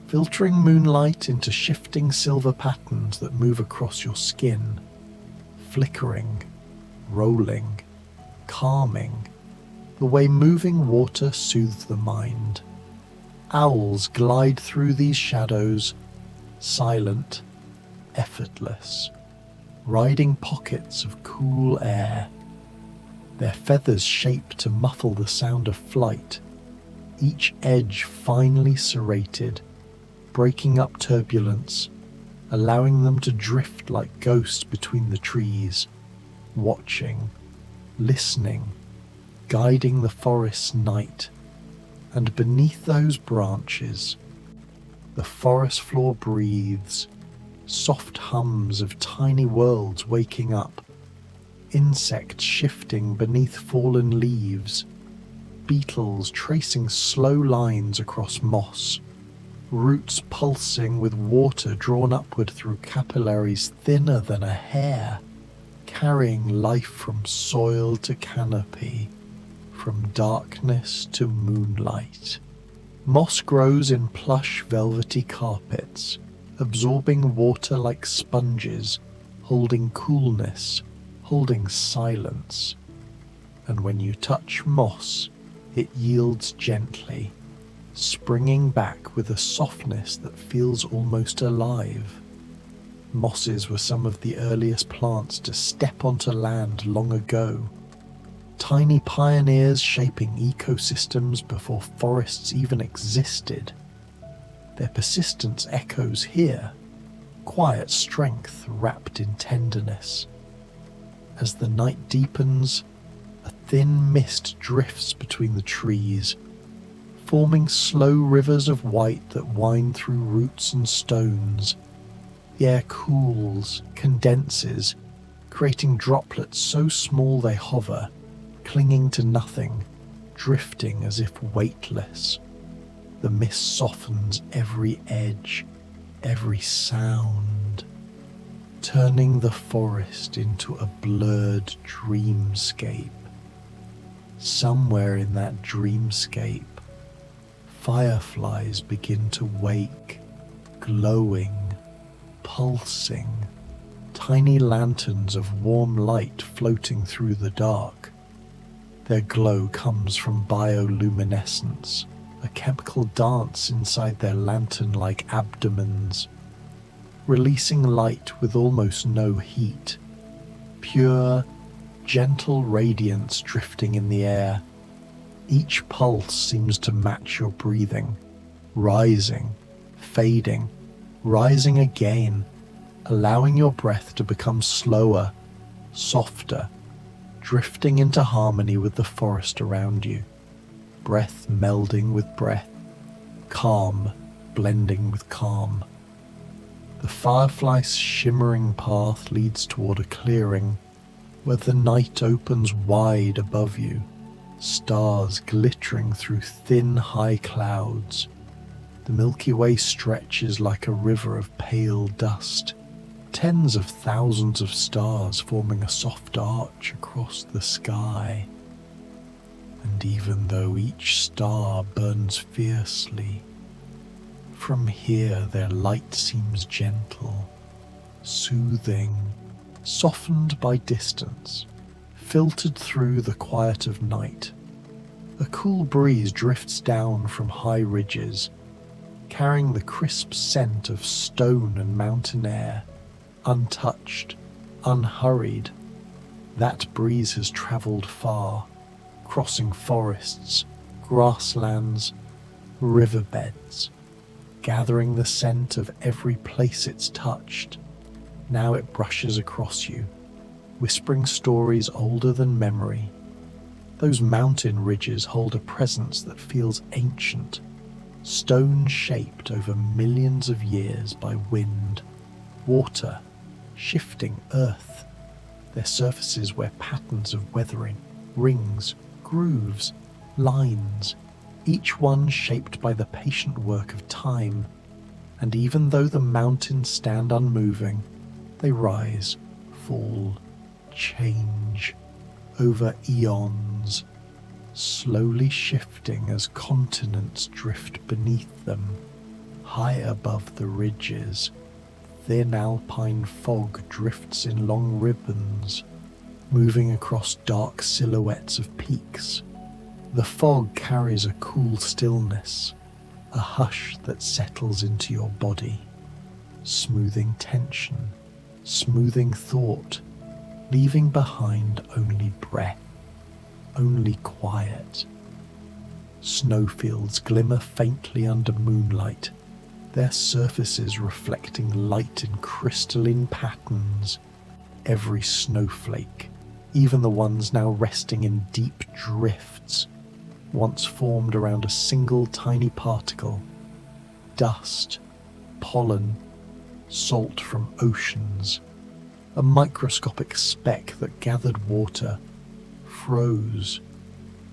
filtering moonlight into shifting silver patterns that move across your skin, flickering, rolling, calming, the way moving water soothes the mind. Owls glide through these shadows, silent, effortless, riding pockets of cool air, their feathers shaped to muffle the sound of flight, each edge finely serrated, breaking up turbulence, allowing them to drift like ghosts between the trees, watching, listening, guiding the forest's night. And beneath those branches, the forest floor breathes, soft hums of tiny worlds waking up, insects shifting beneath fallen leaves, beetles tracing slow lines across moss, roots pulsing with water drawn upward through capillaries thinner than a hair, carrying life from soil to canopy, from darkness to moonlight. Moss grows in plush, velvety carpets, absorbing water like sponges, holding coolness, holding silence. And when you touch moss, it yields gently, springing back with a softness that feels almost alive. Mosses were some of the earliest plants to step onto land long ago, tiny pioneers shaping ecosystems before forests even existed. Their persistence echoes here, quiet strength wrapped in tenderness. As the night deepens, a thin mist drifts between the trees, forming slow rivers of white that wind through roots and stones. The air cools, condenses, creating droplets so small they hover, clinging to nothing, drifting as if weightless. The mist softens every edge, every sound, turning the forest into a blurred dreamscape. Somewhere in that dreamscape, fireflies begin to wake, glowing, pulsing, tiny lanterns of warm light floating through the dark. Their glow comes from bioluminescence, a chemical dance inside their lantern-like abdomens, releasing light with almost no heat. Pure, gentle radiance drifting in the air. Each pulse seems to match your breathing, rising, fading, rising again, allowing your breath to become slower, softer, drifting into harmony with the forest around you. Breath melding with breath, calm blending with calm. The firefly's shimmering path leads toward a clearing where the night opens wide above you, stars glittering through thin high clouds. The Milky Way stretches like a river of pale dust, tens of thousands of stars forming a soft arch across the sky. And even though each star burns fiercely, from here their light seems gentle, soothing, softened by distance, filtered through the quiet of night. A cool breeze drifts down from high ridges, carrying the crisp scent of stone and mountain air, untouched, unhurried. That breeze has travelled far, crossing forests, grasslands, riverbeds, gathering the scent of every place it's touched. Now it brushes across you, whispering stories older than memory. Those mountain ridges hold a presence that feels ancient, stone-shaped over millions of years by wind, water, shifting earth. Their surfaces wear patterns of weathering, rings, grooves, lines, each one shaped by the patient work of time. And even though the mountains stand unmoving, they rise, fall, change over eons, slowly shifting as continents drift beneath them. High above the ridges, thin alpine fog drifts in long ribbons, moving across dark silhouettes of peaks. The fog carries a cool stillness, a hush that settles into your body, smoothing tension, smoothing thought, leaving behind only breath, only quiet. Snowfields glimmer faintly under moonlight, their surfaces reflecting light in crystalline patterns. Every snowflake, even the ones now resting in deep drifts, once formed around a single tiny particle. Dust, pollen, salt from oceans. A microscopic speck that gathered water, froze,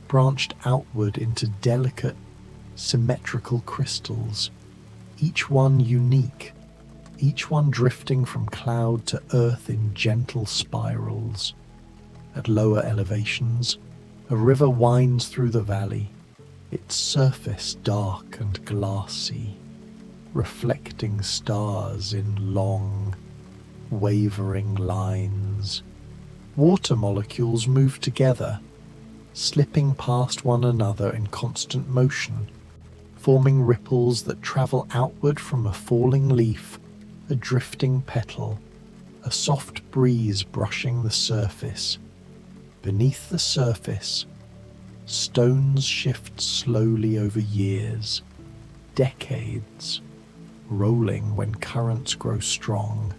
branched outward into delicate, symmetrical crystals, each one unique, each one drifting from cloud to earth in gentle spirals. At lower elevations, a river winds through the valley, its surface dark and glassy, reflecting stars in long, wavering lines. Water molecules move together, slipping past one another in constant motion, forming ripples that travel outward from a falling leaf, a drifting petal, a soft breeze brushing the surface. Beneath the surface, stones shift slowly over years, decades, rolling when currents grow strong,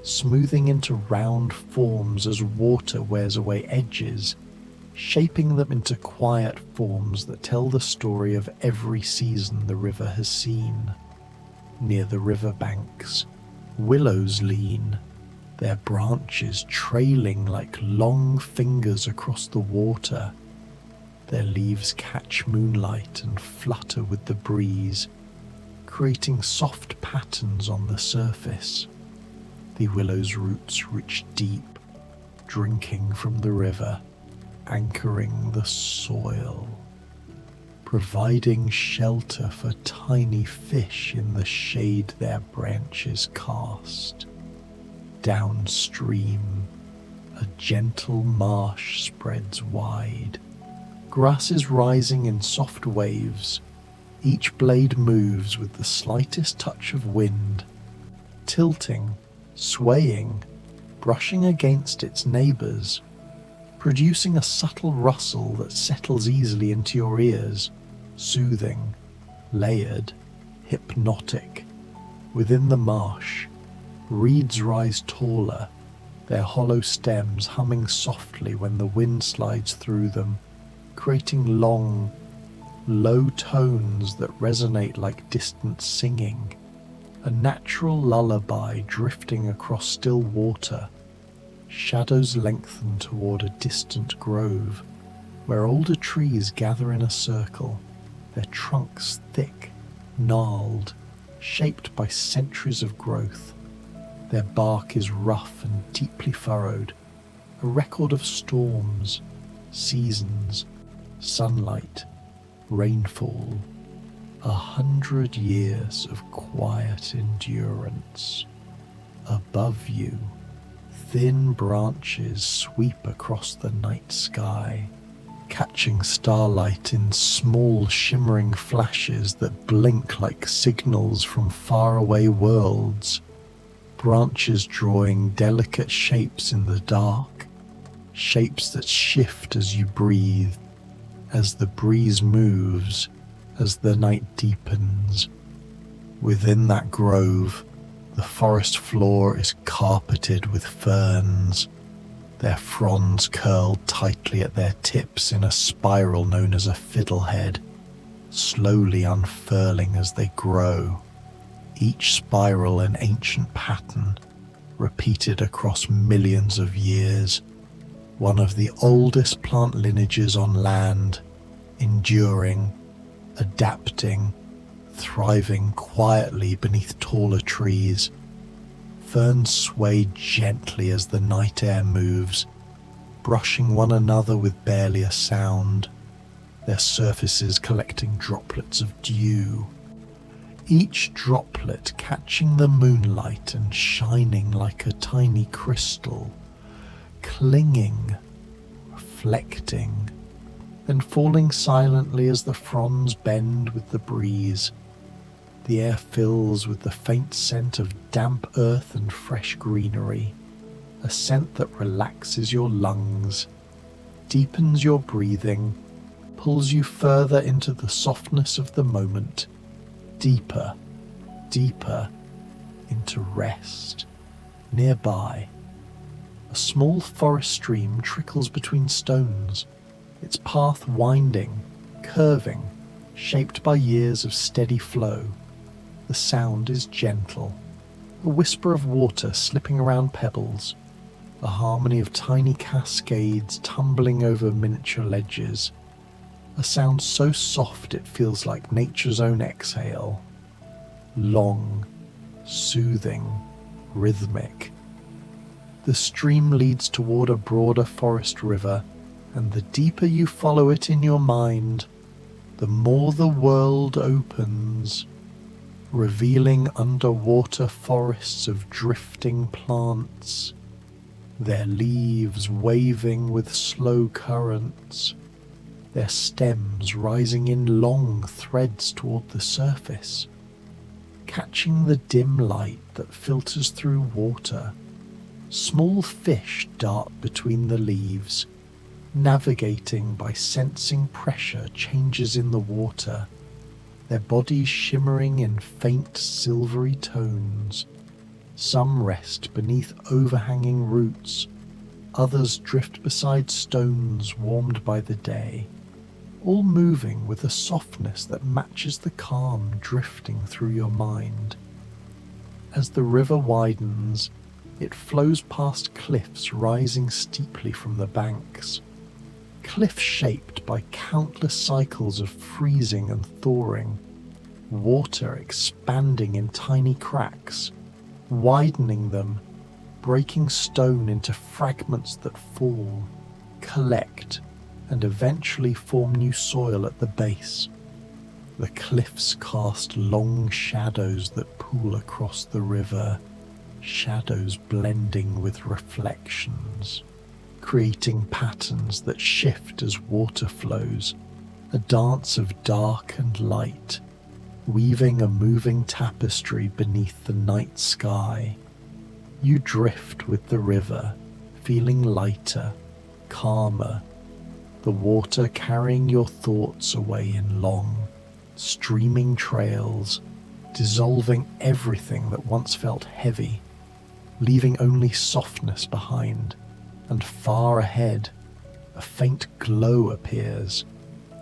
smoothing into round forms as water wears away edges, shaping them into quiet forms that tell the story of every season the river has seen. Near the river banks, willows lean, their branches trailing like long fingers across the water. Their leaves catch moonlight and flutter with the breeze, creating soft patterns on the surface. The willow's roots reach deep, drinking from the river, anchoring the soil, providing shelter for tiny fish in the shade their branches cast. Downstream, a gentle marsh spreads wide. Grass is rising in soft waves. Each blade moves with the slightest touch of wind, tilting, swaying, brushing against its neighbors, producing a subtle rustle that settles easily into your ears, soothing, layered, hypnotic. Within the marsh, reeds rise taller, their hollow stems humming softly when the wind slides through them, creating long, low tones that resonate like distant singing, a natural lullaby drifting across still water. Shadows lengthen toward a distant grove, where older trees gather in a circle, their trunks thick, gnarled, shaped by centuries of growth. Their bark is rough and deeply furrowed, a record of storms, seasons, sunlight, rainfall, 100 years of quiet endurance. Above you, thin branches sweep across the night sky, catching starlight in small shimmering flashes that blink like signals from faraway worlds. Branches drawing delicate shapes in the dark, shapes that shift as you breathe, as the breeze moves, as the night deepens. Within that grove, the forest floor is carpeted with ferns, their fronds curled tightly at their tips in a spiral known as a fiddlehead, slowly unfurling as they grow, each spiral an ancient pattern, repeated across millions of years, one of the oldest plant lineages on land, enduring, adapting, thriving quietly beneath taller trees. Ferns sway gently as the night air moves, brushing one another with barely a sound, their surfaces collecting droplets of dew, each droplet catching the moonlight and shining like a tiny crystal, clinging, reflecting, then falling silently as the fronds bend with the breeze. The air fills with the faint scent of damp earth and fresh greenery, a scent that relaxes your lungs, deepens your breathing, pulls you further into the softness of the moment, deeper, deeper into rest. Nearby, a small forest stream trickles between stones, its path winding, curving, shaped by years of steady flow. The sound is gentle, a whisper of water slipping around pebbles, a harmony of tiny cascades tumbling over miniature ledges, a sound so soft it feels like nature's own exhale. Long, soothing, rhythmic. The stream leads toward a broader forest river, and the deeper you follow it in your mind, the more the world opens, revealing underwater forests of drifting plants, their leaves waving with slow currents, their stems rising in long threads toward the surface, catching the dim light that filters through water. Small fish dart between the leaves, navigating by sensing pressure changes in the water, their bodies shimmering in faint silvery tones. Some rest beneath overhanging roots, others drift beside stones warmed by the day, all moving with a softness that matches the calm drifting through your mind. As the river widens, it flows past cliffs rising steeply from the banks, cliffs shaped by countless cycles of freezing and thawing, water expanding in tiny cracks, widening them, breaking stone into fragments that fall, collect, and eventually form new soil at the base. The cliffs cast long shadows that pool across the river, shadows blending with reflections, creating patterns that shift as water flows, a dance of dark and light, weaving a moving tapestry beneath the night sky. You drift with the river, feeling lighter, calmer, the water carrying your thoughts away in long, streaming trails, dissolving everything that once felt heavy, leaving only softness behind. And far ahead, a faint glow appears,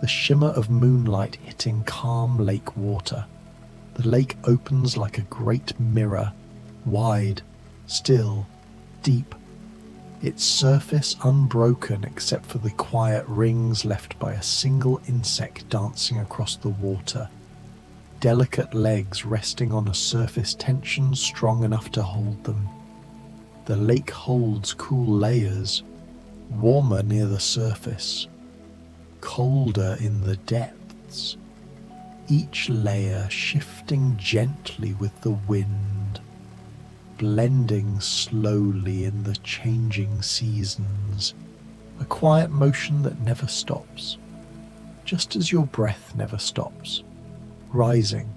the shimmer of moonlight hitting calm lake water. The lake opens like a great mirror, wide, still, deep, its surface unbroken except for the quiet rings left by a single insect dancing across the water, delicate legs resting on a surface tension strong enough to hold them. The lake holds cool layers, warmer near the surface, colder in the depths, each layer shifting gently with the wind, blending slowly in the changing seasons, a quiet motion that never stops, just as your breath never stops, rising,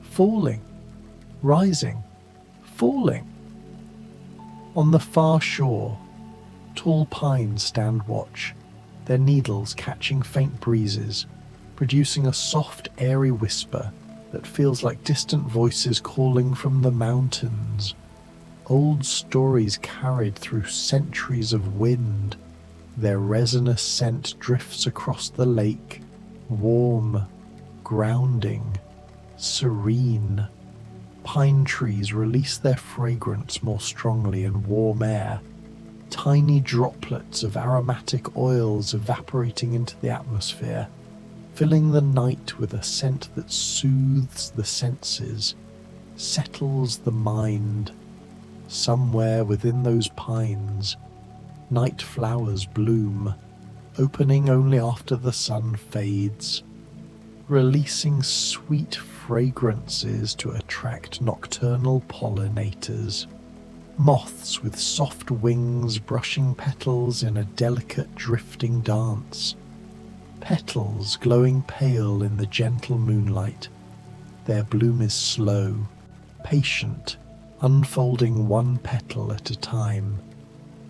falling, rising, falling. On the far shore, tall pines stand watch, their needles catching faint breezes, producing a soft, airy whisper that feels like distant voices calling from the mountains. Old stories carried through centuries of wind, their resinous scent drifts across the lake, warm, grounding, serene. Pine trees release their fragrance more strongly in warm air, tiny droplets of aromatic oils evaporating into the atmosphere, filling the night with a scent that soothes the senses, settles the mind. Somewhere within those pines, night flowers bloom, opening only after the sun fades, releasing sweet fragrances to attract nocturnal pollinators. Moths with soft wings brushing petals in a delicate drifting dance. Petals glowing pale in the gentle moonlight. Their bloom is slow, patient, unfolding one petal at a time.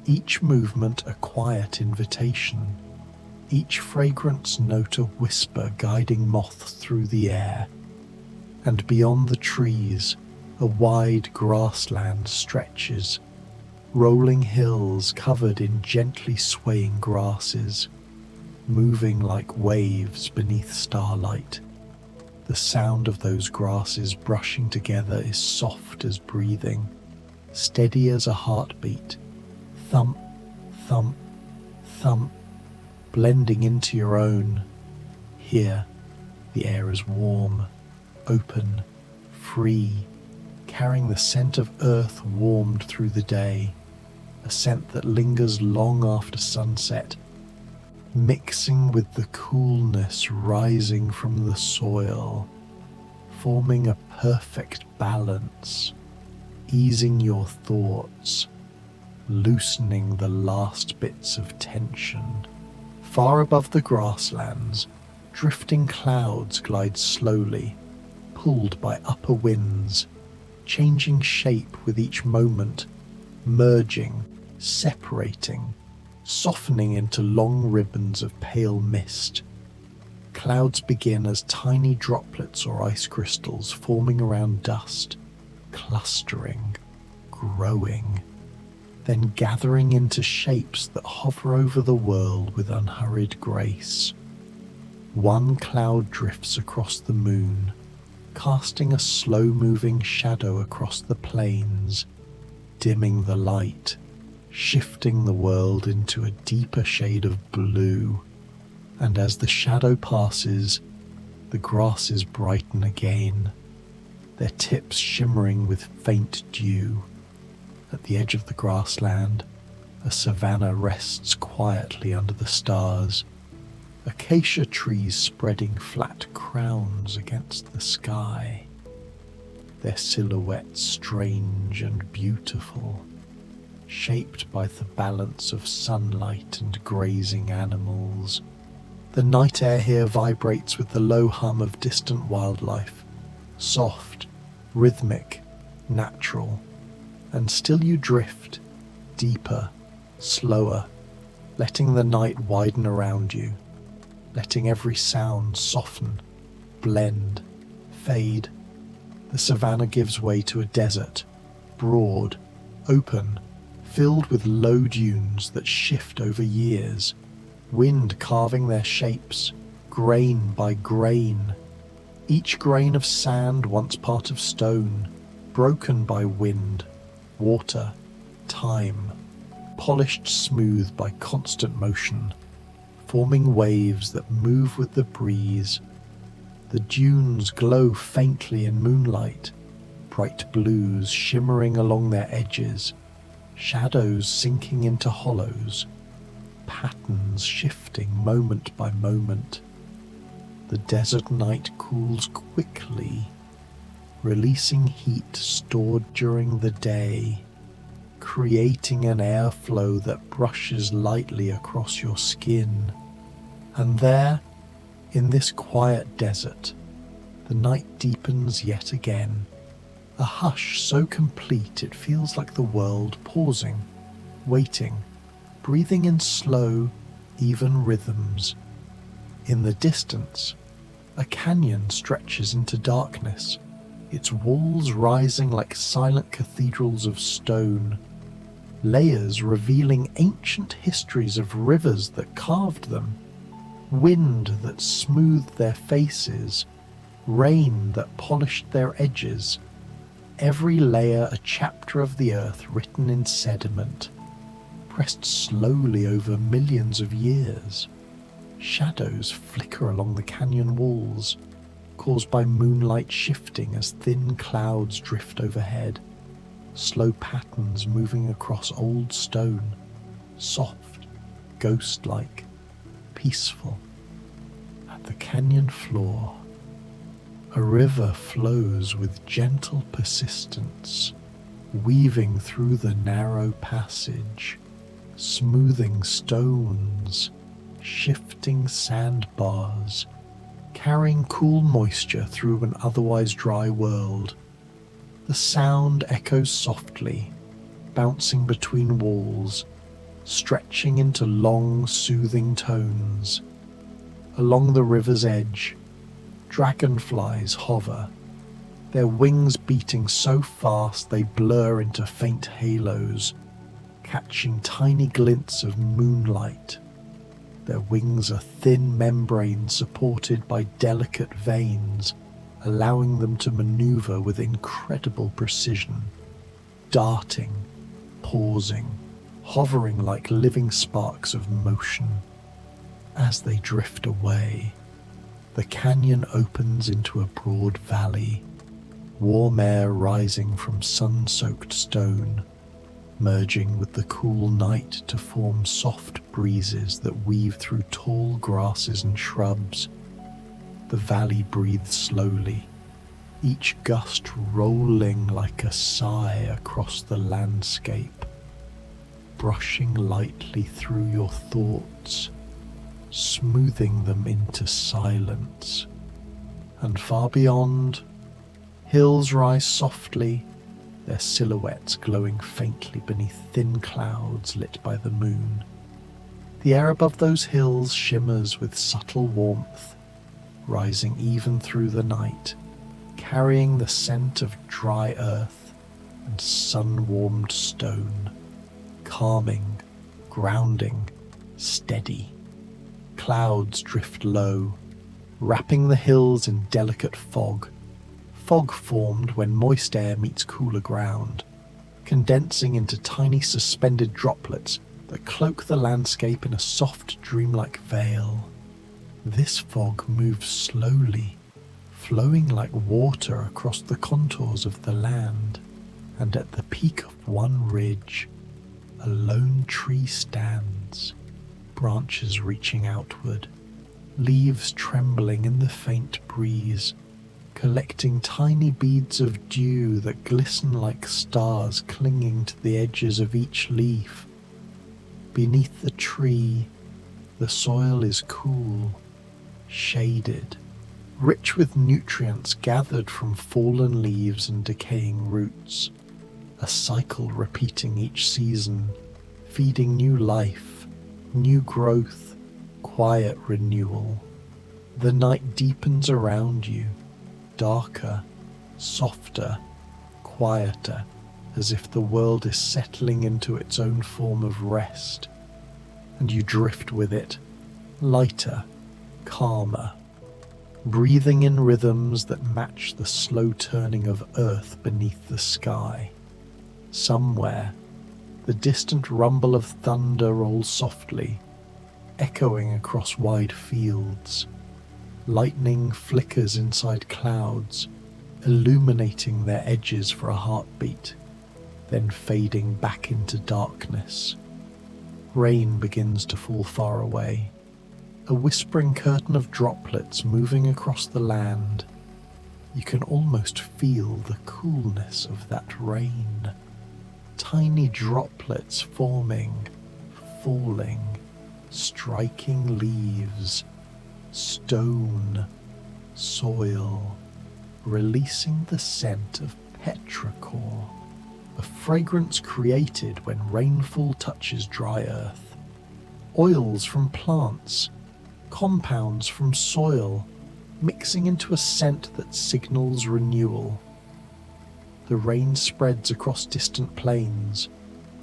Each movement a quiet invitation. Each fragrance note a whisper guiding moths through the air. And beyond the trees, a wide grassland stretches, rolling hills covered in gently swaying grasses, moving like waves beneath starlight. The sound of those grasses brushing together is soft as breathing, steady as a heartbeat, thump, thump, thump, blending into your own. Here, the air is warm, open, free, carrying the scent of earth warmed through the day, a scent that lingers long after sunset, mixing with the coolness rising from the soil, forming a perfect balance, easing your thoughts, loosening the last bits of tension. Far above the grasslands, drifting clouds glide slowly, pulled by upper winds, changing shape with each moment, merging, separating, softening into long ribbons of pale mist. Clouds begin as tiny droplets or ice crystals forming around dust, clustering, growing, then gathering into shapes that hover over the world with unhurried grace. One cloud drifts across the moon, casting a slow-moving shadow across the plains, dimming the light, shifting the world into a deeper shade of blue. And as the shadow passes, the grasses brighten again, their tips shimmering with faint dew. At the edge of the grassland, a savanna rests quietly under the stars, acacia trees spreading flat crowns against the sky. their silhouettes strange and beautiful, shaped by the balance of sunlight and grazing animals. The night air here vibrates with the low hum of distant wildlife, soft, rhythmic, natural, and still you drift, deeper, slower, letting the night widen around you, letting every sound soften, blend, fade. The savannah gives way to a desert, broad, open, filled with low dunes that shift over years, wind carving their shapes, grain by grain. Each grain of sand once part of stone, broken by wind, water, time, polished smooth by constant motion, forming waves that move with the breeze. The dunes glow faintly in moonlight, bright blues shimmering along their edges, shadows sinking into hollows, patterns shifting moment by moment. The desert night cools quickly, releasing heat stored during the day, creating an airflow that brushes lightly across your skin. And there, in this quiet desert, the night deepens yet again, a hush so complete it feels like the world pausing, waiting, breathing in slow, even rhythms. In the distance, a canyon stretches into darkness, its walls rising like silent cathedrals of stone, layers revealing ancient histories of rivers that carved them, wind that smoothed their faces, rain that polished their edges, every layer a chapter of the earth written in sediment, pressed slowly over millions of years. Shadows flicker along the canyon walls, caused by moonlight shifting as thin clouds drift overhead, slow patterns moving across old stone, soft, ghost-like, peaceful. At the canyon floor, a river flows with gentle persistence, weaving through the narrow passage, smoothing stones, shifting sandbars, carrying cool moisture through an otherwise dry world. The sound echoes softly, bouncing between walls, stretching into long, soothing tones. Along the river's edge, dragonflies hover, their wings beating so fast they blur into faint halos, catching tiny glints of moonlight. Their wings are thin membranes supported by delicate veins, allowing them to maneuver with incredible precision, darting, pausing, hovering like living sparks of motion. As they drift away, the canyon opens into a broad valley, warm air rising from sun-soaked stone, merging with the cool night to form soft breezes that weave through tall grasses and shrubs. The valley breathes slowly, each gust rolling like a sigh across the landscape, brushing lightly through your thoughts, smoothing them into silence. And far beyond, hills rise softly, their silhouettes glowing faintly beneath thin clouds lit by the moon. The air above those hills shimmers with subtle warmth, rising even through the night, carrying the scent of dry earth and sun-warmed stone, calming, grounding, steady. Clouds drift low, wrapping the hills in delicate fog. Fog formed when moist air meets cooler ground, condensing into tiny suspended droplets that cloak the landscape in a soft, dreamlike veil. This fog moves slowly, flowing like water across the contours of the land, and at the peak of one ridge, a lone tree stands, branches reaching outward, leaves trembling in the faint breeze, collecting tiny beads of dew that glisten like stars clinging to the edges of each leaf. Beneath the tree, the soil is cool, shaded, rich with nutrients gathered from fallen leaves and decaying roots, a cycle repeating each season, feeding new life, new growth, quiet renewal. The night deepens around you, darker, softer, quieter, as if the world is settling into its own form of rest, and you drift with it, lighter, calmer, breathing in rhythms that match the slow turning of earth beneath the sky. Somewhere, the distant rumble of thunder rolls softly, echoing across wide fields. Lightning flickers inside clouds, illuminating their edges for a heartbeat, then fading back into darkness. Rain begins to fall far away, a whispering curtain of droplets moving across the land. You can almost feel the coolness of that rain. Tiny droplets forming, falling, striking leaves, stone, soil, releasing the scent of petrichor, a fragrance created when rainfall touches dry earth. Oils from plants, compounds from soil, mixing into a scent that signals renewal. The rain spreads across distant plains,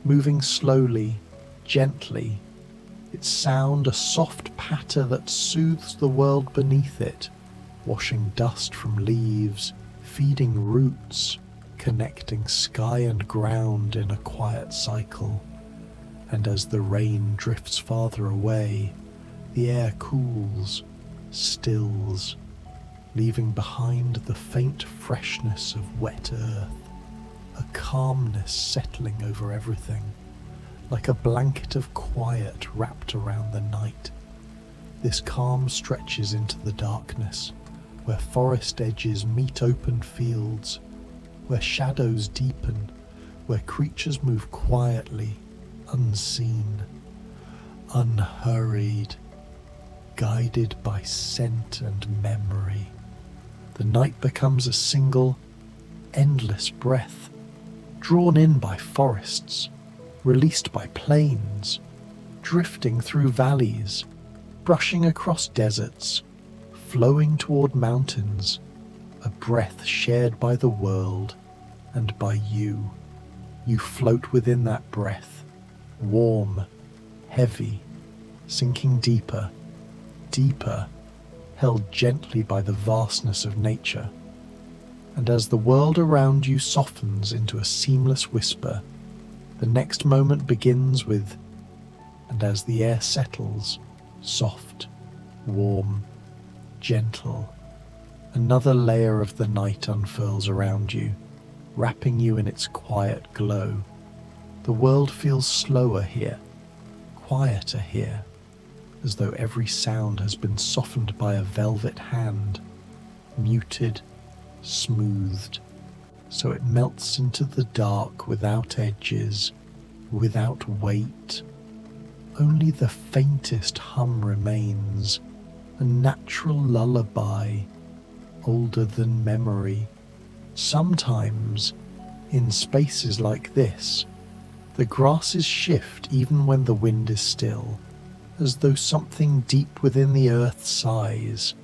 moving slowly, gently, its sound a soft patter that soothes the world beneath it, washing dust from leaves, feeding roots, connecting sky and ground in a quiet cycle. And as the rain drifts farther away, the air cools, stills, leaving behind the faint freshness of wet earth, a calmness settling over everything, like a blanket of quiet wrapped around the night. This calm stretches into the darkness, where forest edges meet open fields, where shadows deepen, where creatures move quietly, unseen, unhurried, guided by scent and memory. The night becomes a single, endless breath, drawn in by forests, released by plains, drifting through valleys, brushing across deserts, flowing toward mountains, a breath shared by the world and by you. You float within that breath, warm, heavy, sinking deeper, deeper, held gently by the vastness of nature. And as the world around you softens into a seamless whisper, the next moment begins with, and as the air settles, soft, warm, gentle, another layer of the night unfurls around you, wrapping you in its quiet glow. The world feels slower here, quieter here, as though every sound has been softened by a velvet hand, muted, smoothed, so it melts into the dark without edges, without weight. Only the faintest hum remains, a natural lullaby, older than memory. Sometimes, in spaces like this, the grasses shift even when the wind is still, as though something deep within the earth sighs,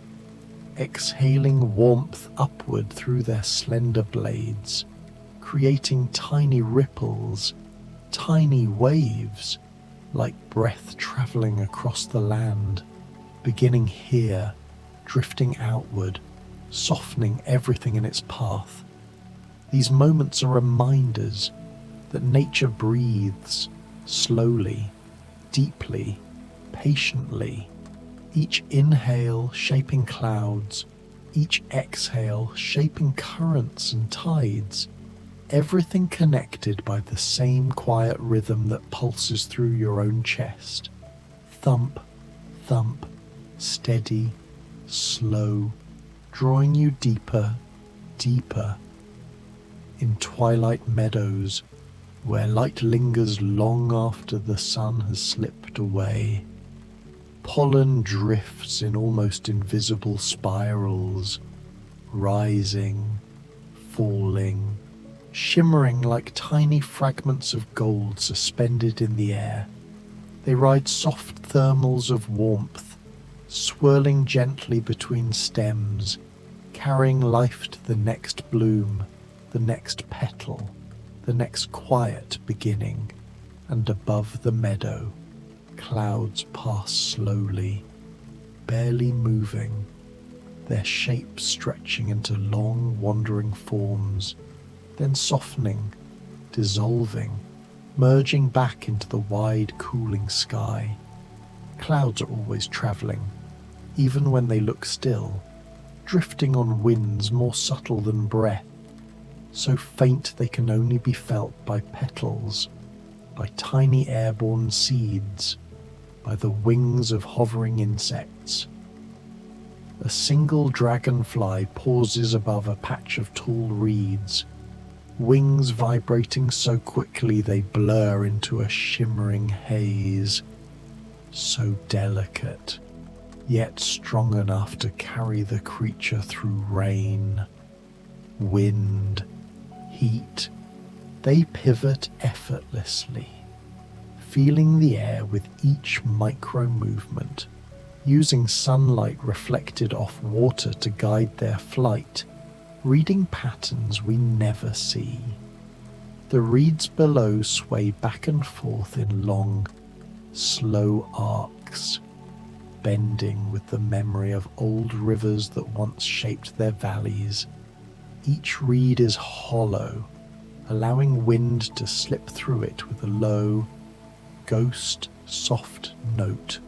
exhaling warmth upward through their slender blades, creating tiny ripples, tiny waves, like breath traveling across the land, beginning here, drifting outward, softening everything in its path. These moments are reminders that nature breathes, slowly, deeply, patiently, each inhale shaping clouds, each exhale shaping currents and tides, everything connected by the same quiet rhythm that pulses through your own chest. Thump, thump, steady, slow, drawing you deeper deeper. In twilight meadows, where light lingers long after the sun has slipped away, pollen drifts in almost invisible spirals, rising, falling, shimmering like tiny fragments of gold suspended in the air. They ride soft thermals of warmth, swirling gently between stems, carrying life to the next bloom, the next petal, the next quiet beginning. And above the meadow, clouds pass slowly, barely moving, their shapes stretching into long wandering forms, then softening, dissolving, merging back into the wide cooling sky. Clouds are always travelling, even when they look still, drifting on winds more subtle than breath, so faint they can only be felt by petals, by tiny airborne seeds, by the wings of hovering insects. A single dragonfly pauses above a patch of tall reeds, wings vibrating so quickly they blur into a shimmering haze, so delicate, yet strong enough to carry the creature through rain, wind, heat. They pivot effortlessly, feeling the air with each micro movement, using sunlight reflected off water to guide their flight, reading patterns we never see. The reeds below sway back and forth in long, slow arcs, bending with the memory of old rivers that once shaped their valleys. Each reed is hollow, allowing wind to slip through it with a low, ghost soft note,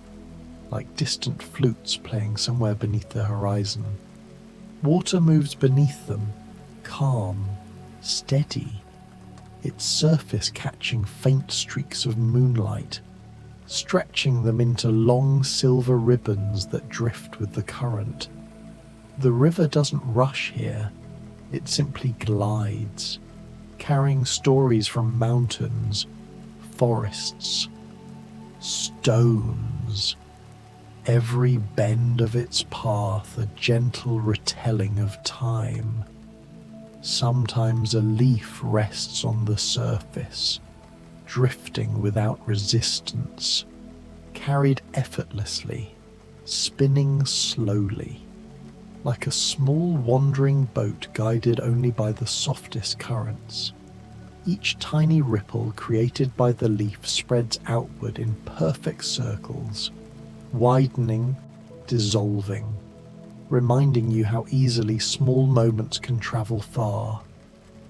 like distant flutes playing somewhere beneath the horizon. Water moves beneath them, calm, steady, its surface catching faint streaks of moonlight, stretching them into long silver ribbons that drift with the current. The river doesn't rush here, it simply glides, carrying stories from mountains, forests, stones, every bend of its path a gentle retelling of time. Sometimes a leaf rests on the surface, drifting without resistance, carried effortlessly, spinning slowly, like a small wandering boat guided only by the softest currents. Each tiny ripple created by the leaf spreads outward in perfect circles, widening, dissolving, reminding you how easily small moments can travel far,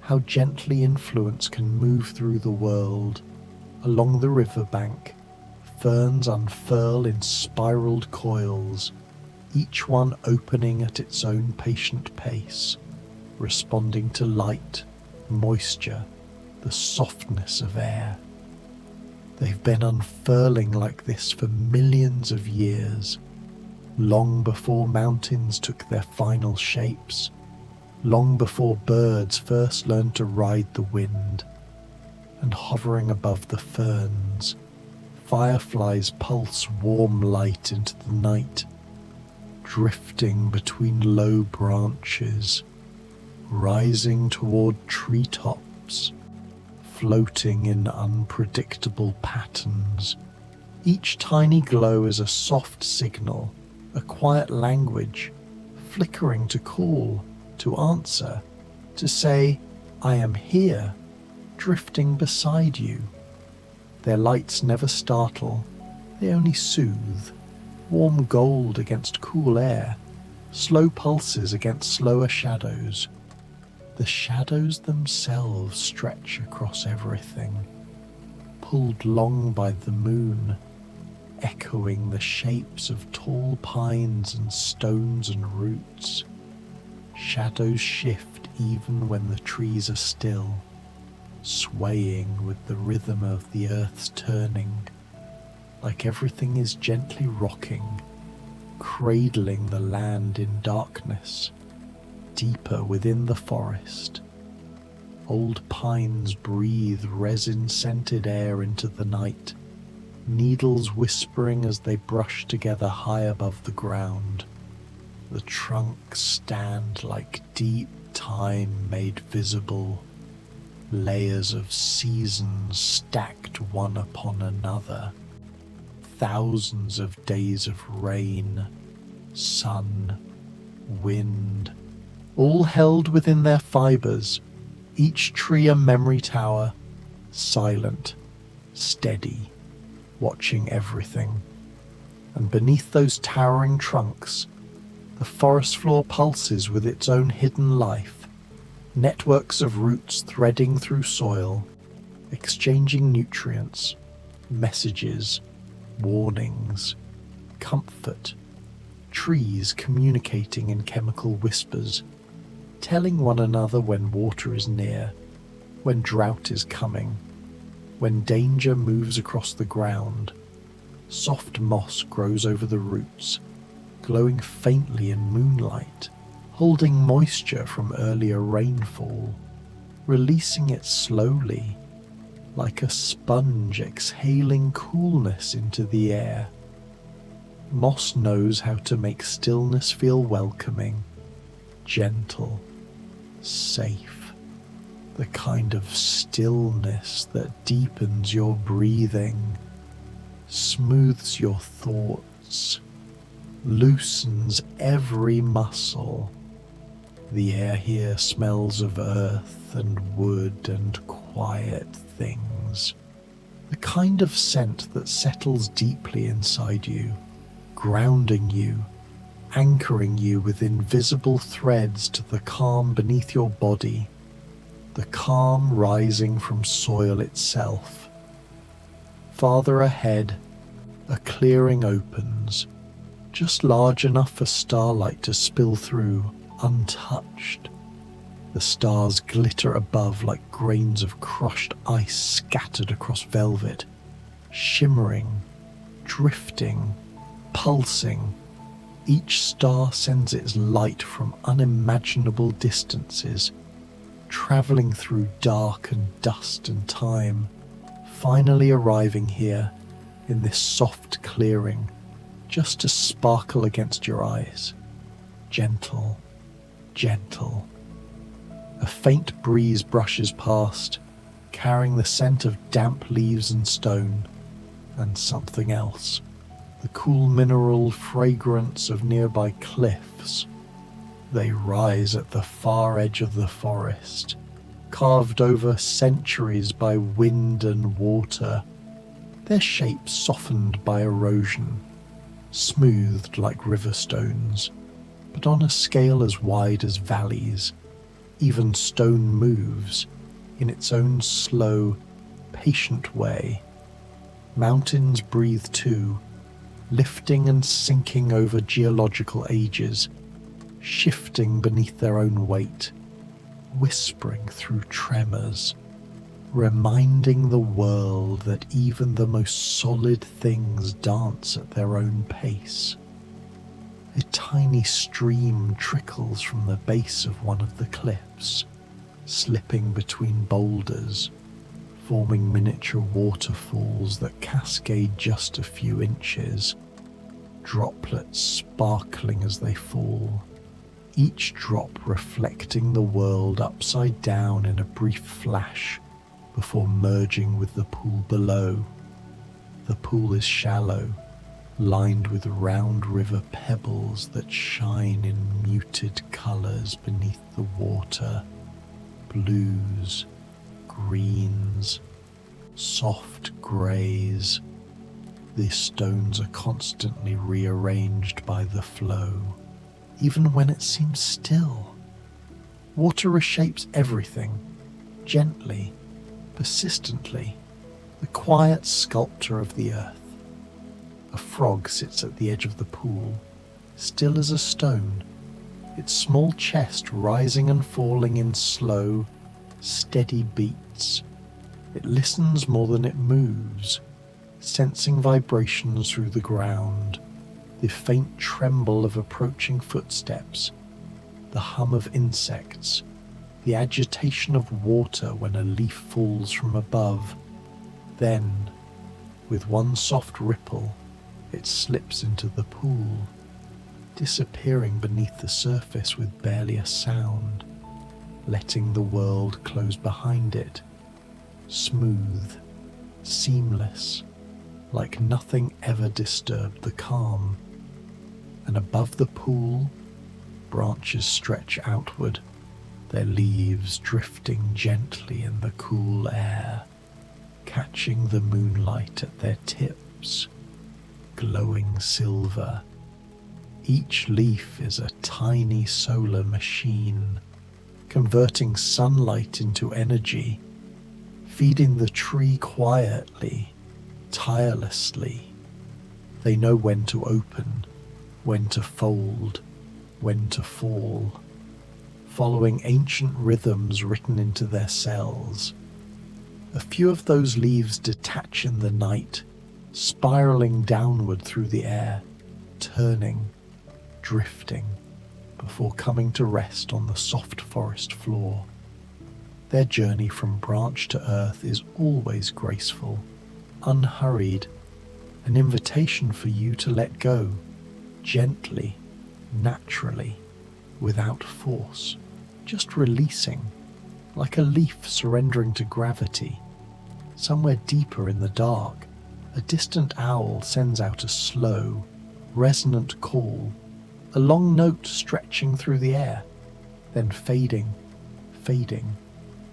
how gently influence can move through the world. Along the riverbank, ferns unfurl in spiraled coils, each one opening at its own patient pace, responding to light, moisture, the softness of air. They've been unfurling like this for millions of years, long before mountains took their final shapes, long before birds first learned to ride the wind. And hovering above the ferns, fireflies pulse warm light into the night, drifting between low branches, rising toward treetops, floating in unpredictable patterns. Each tiny glow is a soft signal, a quiet language, flickering to call, to answer, to say, "I am here," drifting beside you. Their lights never startle, they only soothe, warm gold against cool air, slow pulses against slower shadows. The shadows themselves stretch across everything, pulled long by the moon, echoing the shapes of tall pines and stones and roots. Shadows shift even when the trees are still, swaying with the rhythm of the earth's turning, like everything is gently rocking, cradling the land in darkness. deeper within the forest. Old pines breathe resin-scented air into the night, needles whispering as they brush together high above the ground. The trunks stand like deep time made visible, layers of seasons stacked one upon another, thousands of days of rain, sun, wind, all held within their fibers, each tree a memory tower, silent, steady, watching everything. And beneath those towering trunks, the forest floor pulses with its own hidden life, networks of roots threading through soil, exchanging nutrients, messages, warnings, comfort, trees communicating in chemical whispers, telling one another when water is near, when drought is coming, when danger moves across the ground. Soft moss grows over the roots, glowing faintly in moonlight, holding moisture from earlier rainfall, releasing it slowly, like a sponge exhaling coolness into the air. Moss knows how to make stillness feel welcoming, gentle, safe, the kind of stillness that deepens your breathing, smooths your thoughts, loosens every muscle. The air here smells of earth and wood and quiet things, the kind of scent that settles deeply inside you, grounding you, anchoring you with invisible threads to the calm beneath your body, the calm rising from soil itself. Farther ahead, a clearing opens, just large enough for starlight to spill through, untouched. The stars glitter above like grains of crushed ice scattered across velvet, shimmering, drifting, pulsing. Each star sends its light from unimaginable distances, travelling through dark and dust and time, finally arriving here in this soft clearing, just to sparkle against your eyes. Gentle, gentle. A faint breeze brushes past, carrying the scent of damp leaves and stone, and something else. The cool mineral fragrance of nearby cliffs. They rise at the far edge of the forest, carved over centuries by wind and water, their shapes softened by erosion, smoothed like river stones, but on a scale as wide as valleys. Even stone moves in its own slow, patient way. Mountains breathe too, lifting and sinking over geological ages, shifting beneath their own weight, whispering through tremors, reminding the world that even the most solid things dance at their own pace. A tiny stream trickles from the base of one of the cliffs, slipping between boulders, forming miniature waterfalls that cascade just a few inches, droplets sparkling as they fall, each drop reflecting the world upside down in a brief flash before merging with the pool below. The pool is shallow, lined with round river pebbles that shine in muted colours beneath the water, blues, greens, soft greys. These stones are constantly rearranged by the flow, even when it seems still. Water reshapes everything, gently, persistently, the quiet sculptor of the earth. A frog sits at the edge of the pool, still as a stone, its small chest rising and falling in slow, steady beats. It listens more than it moves, sensing vibrations through the ground, the faint tremble of approaching footsteps, the hum of insects, the agitation of water when a leaf falls from above. Then, with one soft ripple, it slips into the pool, disappearing beneath the surface with barely a sound, letting the world close behind it, smooth, seamless, like nothing ever disturbed the calm. And above the pool, branches stretch outward, their leaves drifting gently in the cool air, catching the moonlight at their tips, glowing silver. Each leaf is a tiny solar machine, converting sunlight into energy, feeding the tree quietly, tirelessly. They know when to open, when to fold, when to fall, following ancient rhythms written into their cells. A few of those leaves detach in the night, spiraling downward through the air, turning, drifting, before coming to rest on the soft forest floor. Their journey from branch to earth is always graceful, unhurried, an invitation for you to let go, gently, naturally, without force, just releasing, like a leaf surrendering to gravity. Somewhere deeper in the dark, a distant owl sends out a slow, resonant call, a long note stretching through the air, then fading,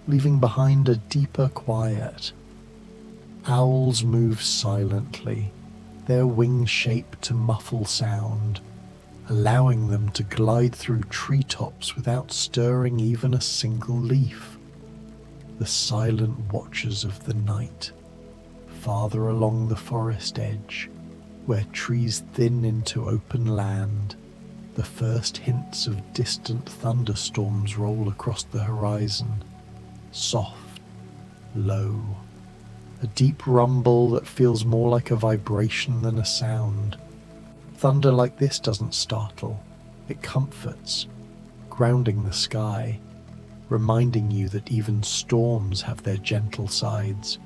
leaving behind a deeper quiet. Owls move silently, their wings shaped to muffle sound, allowing them to glide through treetops without stirring even a single leaf. The silent watchers of the night, farther along the forest edge, where trees thin into open land, the first hints of distant thunderstorms roll across the horizon, soft, low, a deep rumble that feels more like a vibration than a sound. Thunder like this doesn't startle, it comforts, grounding the sky, reminding you that even storms have their gentle sides,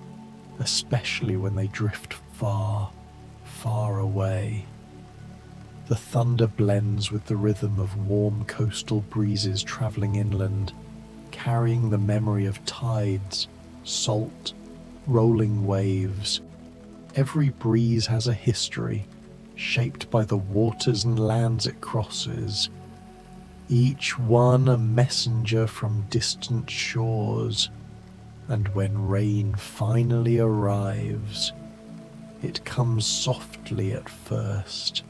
especially when they drift far, far away. The thunder blends with the rhythm of warm coastal breezes traveling inland, carrying the memory of tides, salt, rolling waves. Every breeze has a history, shaped by the waters and lands it crosses, each one a messenger from distant shores. And when rain finally arrives, it comes softly at first,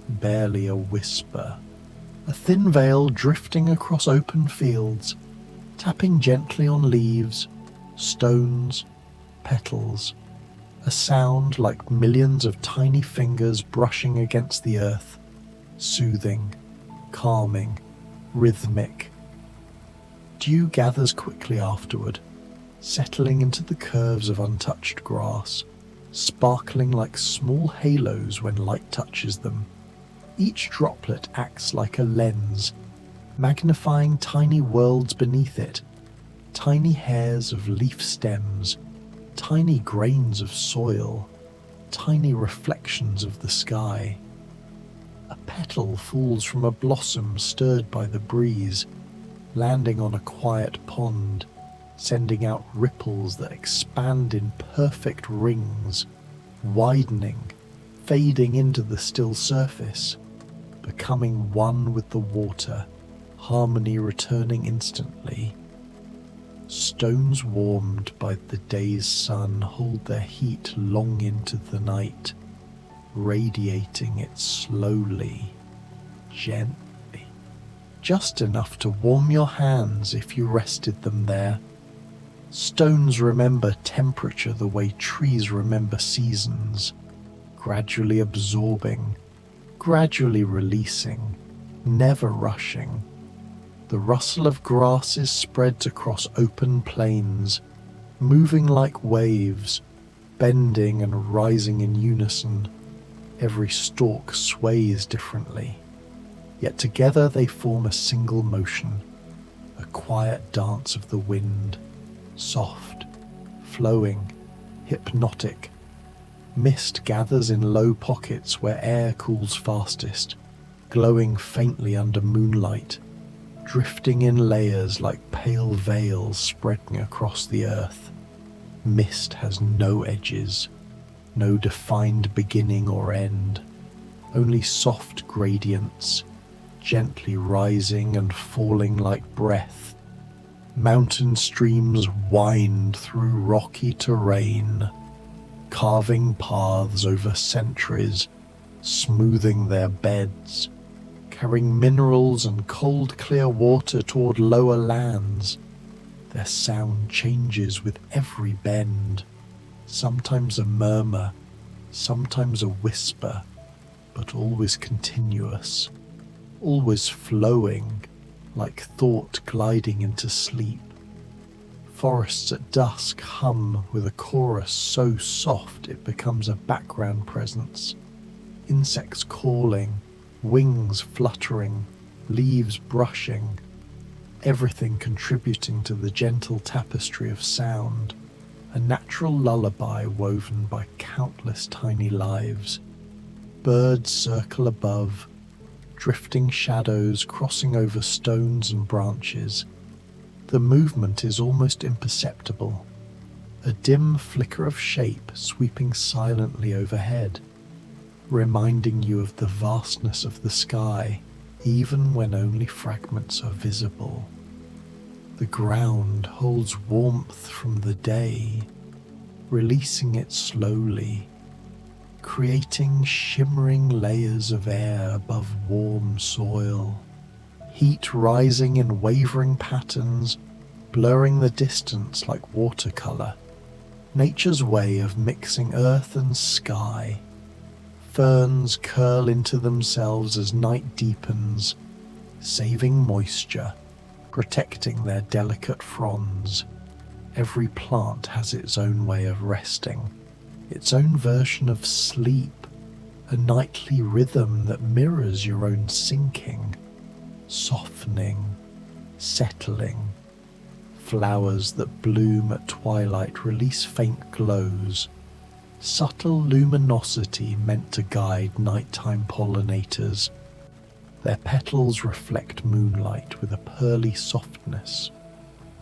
barely a whisper, a thin veil drifting across open fields, tapping gently on leaves, stones, petals, a sound like millions of tiny fingers brushing against the earth, soothing, calming, rhythmic. Dew gathers quickly afterward, settling into the curves of untouched grass, sparkling like small halos when light touches them. Each droplet acts like a lens, magnifying tiny worlds beneath it, tiny hairs of leaf stems, tiny grains of soil, tiny reflections of the sky. A petal falls from a blossom stirred by the breeze, landing on a quiet pond, sending out ripples that expand in perfect rings, widening, fading into the still surface, becoming one with the water, harmony returning instantly. Stones warmed by the day's sun hold their heat long into the night, radiating it slowly, gently, just enough to warm your hands if you rested them there. Stones remember temperature the way trees remember seasons, gradually absorbing, gradually releasing, never rushing. The rustle of grasses spreads across open plains, moving like waves, bending and rising in unison. Every stalk sways differently. yet together they form a single motion, a quiet dance of the wind, soft, flowing, hypnotic. Mist gathers in low pockets where air cools fastest, glowing faintly under moonlight, drifting in layers like pale veils spreading across the earth. Mist has no edges, no defined beginning or end, only soft gradients, gently rising and falling like breath. Mountain streams wind through rocky terrain, carving paths over centuries, smoothing their beds, carrying minerals and cold clear water toward lower lands. Their sound changes with every bend, sometimes a murmur, sometimes a whisper, but always continuous, always flowing, like thought gliding into sleep. Forests at dusk hum with a chorus so soft it becomes a background presence. Insects calling, wings fluttering, leaves brushing, everything contributing to the gentle tapestry of sound, a natural lullaby woven by countless tiny lives. Birds circle above, drifting shadows crossing over stones and branches. The movement is almost imperceptible, a dim flicker of shape sweeping silently overhead, reminding you of the vastness of the sky, even when only fragments are visible. The ground holds warmth from the day, releasing it slowly, creating shimmering layers of air above warm soil, heat rising in wavering patterns, blurring the distance like watercolor. Nature's way of mixing earth and sky. Ferns curl into themselves as night deepens, saving moisture, protecting their delicate fronds. Every plant has its own way of resting, its own version of sleep, a nightly rhythm that mirrors your own sinking, softening, settling. Flowers that bloom at twilight release faint glows, subtle luminosity meant to guide nighttime pollinators. Their petals reflect moonlight with a pearly softness,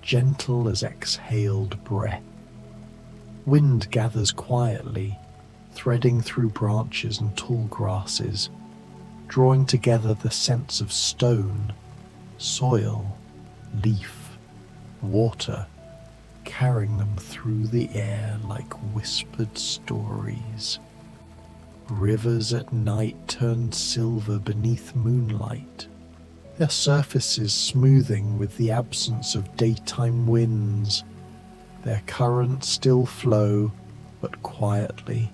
gentle as exhaled breath. Wind gathers quietly, threading through branches and tall grasses, drawing together the scents of stone, soil, leaf, water, carrying them through the air like whispered stories. Rivers at night turn silver beneath moonlight, their surfaces smoothing with the absence of daytime winds. Their currents still flow, but quietly,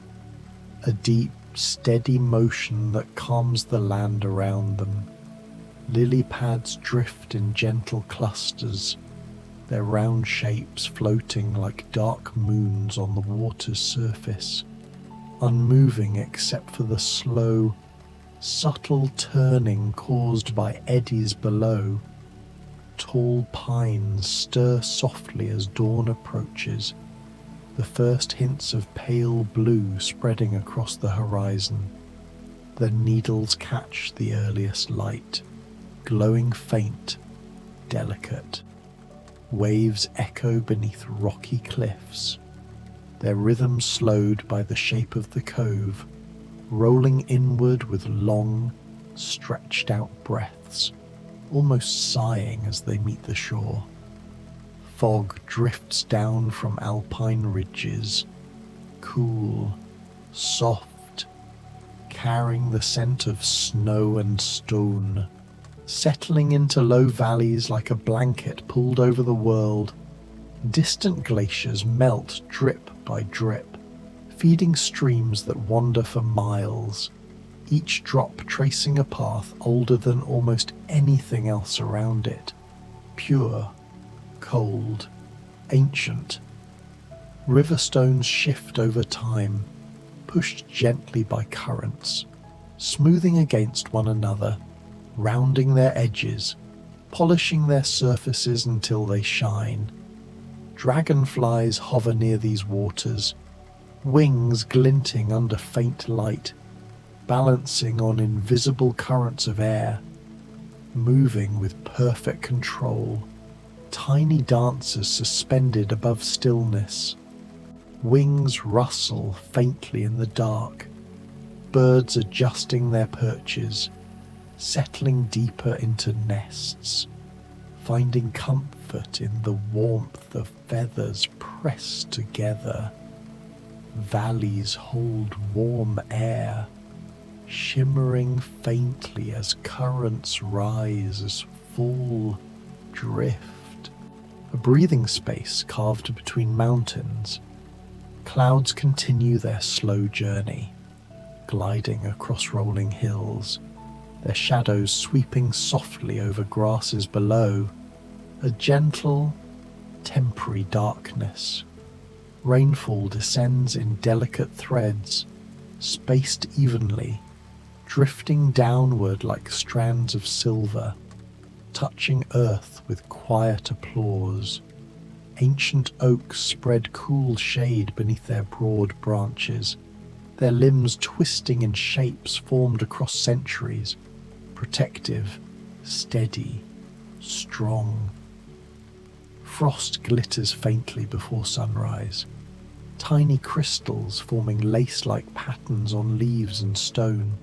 a deep, steady motion that calms the land around them. Lily pads drift in gentle clusters, their round shapes floating like dark moons on the water's surface, unmoving except for the slow, subtle turning caused by eddies below. Tall pines stir softly as dawn approaches, the first hints of pale blue spreading across the horizon. Their needles catch the earliest light, glowing faint, delicate. Waves echo beneath rocky cliffs, their rhythm slowed by the shape of the cove, rolling inward with long, stretched out breaths, almost sighing as they meet the shore. Fog drifts down from alpine ridges, cool, soft, carrying the scent of snow and stone, settling into low valleys like a blanket pulled over the world. Distant glaciers melt drip by drip, feeding streams that wander for miles, each drop tracing a path older than almost anything else around it. Pure, cold, ancient. Riverstones shift over time, pushed gently by currents, smoothing against one another, rounding their edges, polishing their surfaces until they shine. Dragonflies hover near these waters, wings glinting under faint light, balancing on invisible currents of air, moving with perfect control. Tiny dancers suspended above stillness. Wings rustle faintly in the dark, birds adjusting their perches, settling deeper into nests, finding comfort in the warmth of feathers pressed together. Valleys hold warm air, shimmering faintly as currents rise, fall, drift. A breathing space carved between mountains. Clouds continue their slow journey, gliding across rolling hills, their shadows sweeping softly over grasses below. A gentle, temporary darkness. Rainfall descends in delicate threads, spaced evenly, drifting downward like strands of silver, touching earth with quiet applause. Ancient oaks spread cool shade beneath their broad branches, their limbs twisting in shapes formed across centuries, protective, steady, strong. Frost glitters faintly before sunrise, tiny crystals forming lace-like patterns on leaves and stone,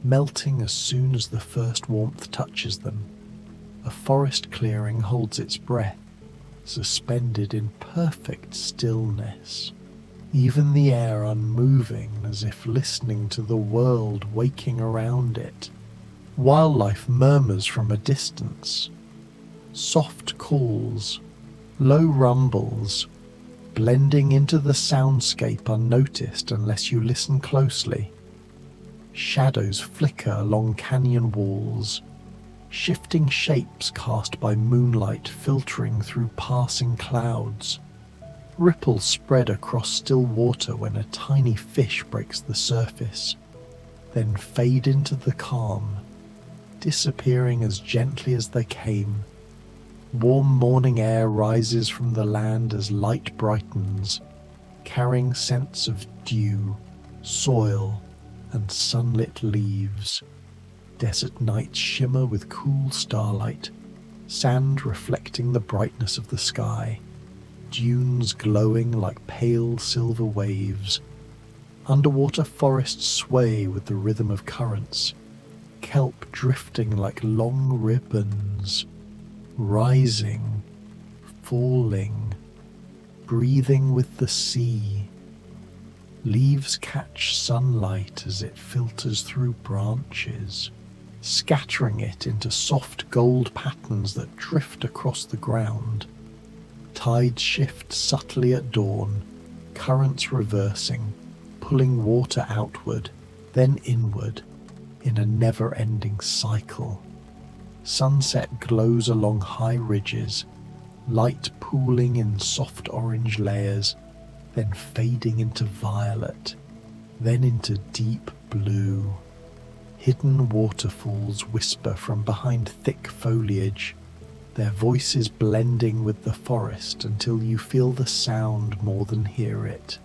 melting as soon as the first warmth touches them. A forest clearing holds its breath, suspended in perfect stillness, even the air unmoving as if listening to the world waking around it. Wildlife murmurs from a distance, soft calls, low rumbles, blending into the soundscape unnoticed unless you listen closely. Shadows flicker along canyon walls, shifting shapes cast by moonlight filtering through passing clouds. Ripples spread across still water when a tiny fish breaks the surface, then fade into the calm, disappearing as gently as they came. Warm morning air rises from the land as light brightens, carrying scents of dew, soil, and sunlit leaves. Desert nights shimmer with cool starlight, sand reflecting the brightness of the sky, dunes glowing like pale silver waves. Underwater forests sway with the rhythm of currents, kelp drifting like long ribbons, rising, falling, breathing with the sea. Leaves catch sunlight as it filters through branches, scattering it into soft gold patterns that drift across the ground. Tides shift subtly at dawn, currents reversing, pulling water outward, then inward, in a never-ending cycle. Sunset glows along high ridges, light pooling in soft orange layers, then fading into violet, then into deep blue. Hidden waterfalls whisper from behind thick foliage, their voices blending with the forest until you feel the sound more than hear it.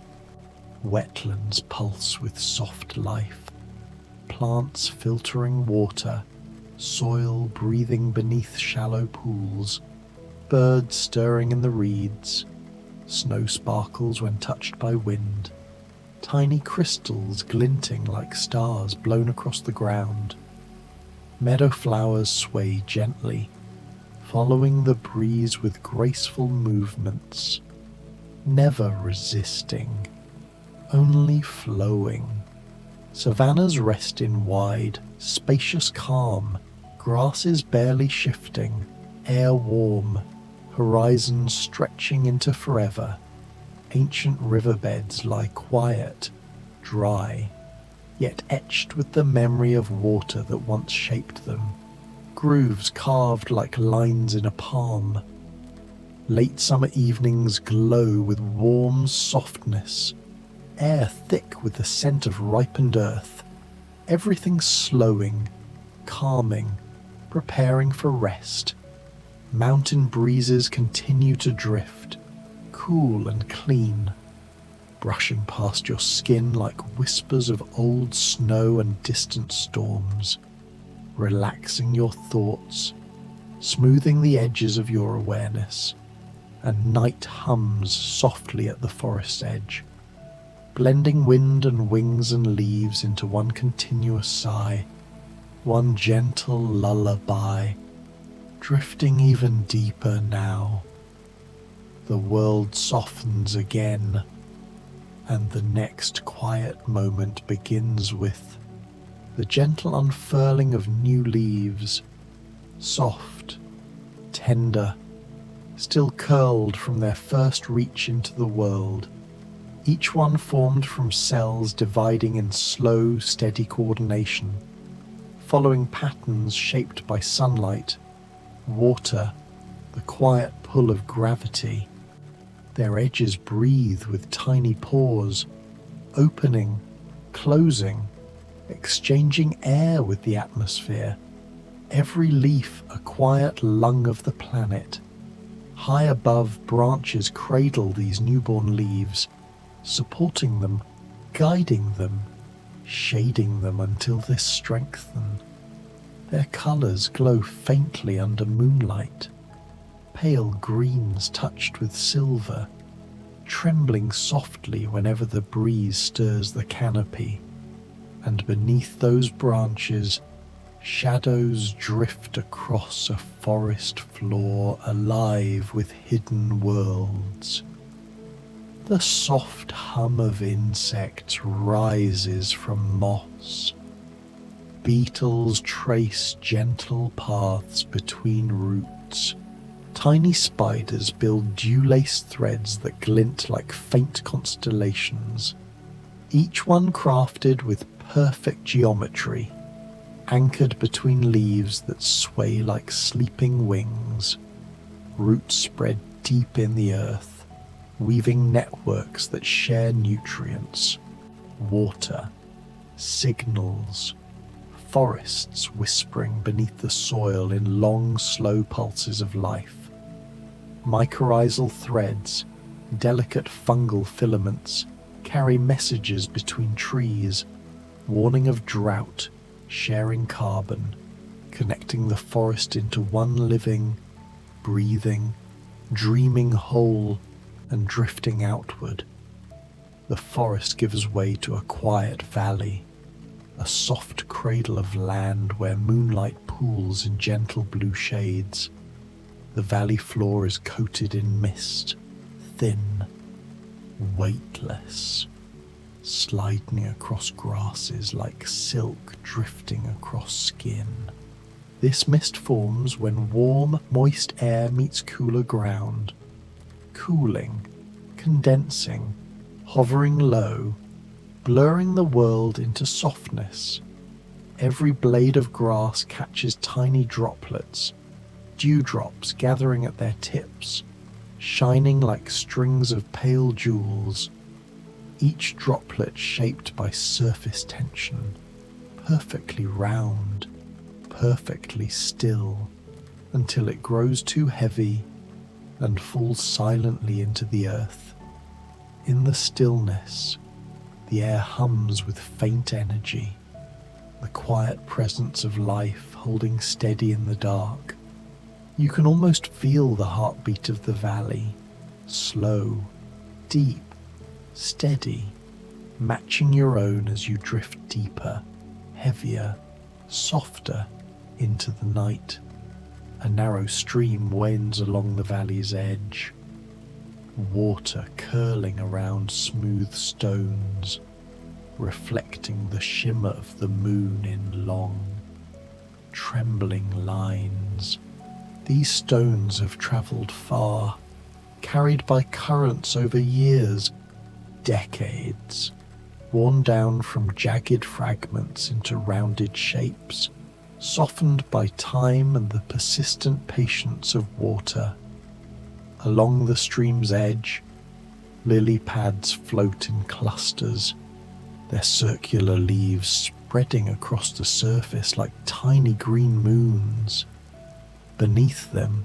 Wetlands pulse with soft life, plants filtering water, soil breathing beneath shallow pools, birds stirring in the reeds, snow sparkles when touched by wind, tiny crystals glinting like stars blown across the ground. Meadow flowers sway gently, following the breeze with graceful movements, never resisting, only flowing. Savannas rest in wide, spacious calm, grasses barely shifting, air warm, horizons stretching into forever. Ancient riverbeds lie quiet, dry, yet etched with the memory of water that once shaped them. Grooves carved like lines in a palm. Late summer evenings glow with warm softness, air thick with the scent of ripened earth. Everything slowing, calming, preparing for rest. Mountain breezes continue to drift, cool and clean, brushing past your skin like whispers of old snow and distant storms, relaxing your thoughts, smoothing the edges of your awareness. And night hums softly at the forest edge, blending wind and wings and leaves into one continuous sigh, one gentle lullaby, drifting even deeper now. The world softens again, and the next quiet moment begins with the gentle unfurling of new leaves, soft, tender, still curled from their first reach into the world, each one formed from cells dividing in slow, steady coordination, following patterns shaped by sunlight, water, the quiet pull of gravity. Their edges breathe with tiny pores, opening, closing, exchanging air with the atmosphere. Every leaf a quiet lung of the planet. High above, branches cradle these newborn leaves, supporting them, guiding them, shading them until they strengthen. Their colours glow faintly under moonlight, pale greens touched with silver, trembling softly whenever the breeze stirs the canopy. And beneath those branches, shadows drift across a forest floor alive with hidden worlds. The soft hum of insects rises from moss. Beetles trace gentle paths between roots. Tiny spiders build dew-laced threads that glint like faint constellations, each one crafted with perfect geometry, anchored between leaves that sway like sleeping wings. Roots spread deep in the earth, weaving networks that share nutrients, water, signals, forests whispering beneath the soil in long, slow pulses of life. Mycorrhizal threads, delicate fungal filaments, carry messages between trees, warning of drought, sharing carbon, connecting the forest into one living, breathing, dreaming whole and drifting outward. The forest gives way to a quiet valley, a soft cradle of land where moonlight pools in gentle blue shades. The valley floor is coated in mist, thin, weightless, sliding across grasses like silk drifting across skin. This mist forms when warm, moist air meets cooler ground, cooling, condensing, hovering low, blurring the world into softness. Every blade of grass catches tiny droplets, dewdrops gathering at their tips, shining like strings of pale jewels, each droplet shaped by surface tension, perfectly round, perfectly still, until it grows too heavy and falls silently into the earth. In the stillness, the air hums with faint energy, the quiet presence of life holding steady in the dark. You can almost feel the heartbeat of the valley, slow, deep, steady, matching your own as you drift deeper, heavier, softer into the night. A narrow stream winds along the valley's edge, water curling around smooth stones, reflecting the shimmer of the moon in long, trembling lines. These stones have travelled far, carried by currents over years, decades, worn down from jagged fragments into rounded shapes, softened by time and the persistent patience of water. Along the stream's edge, lily pads float in clusters, their circular leaves spreading across the surface like tiny green moons. Beneath them,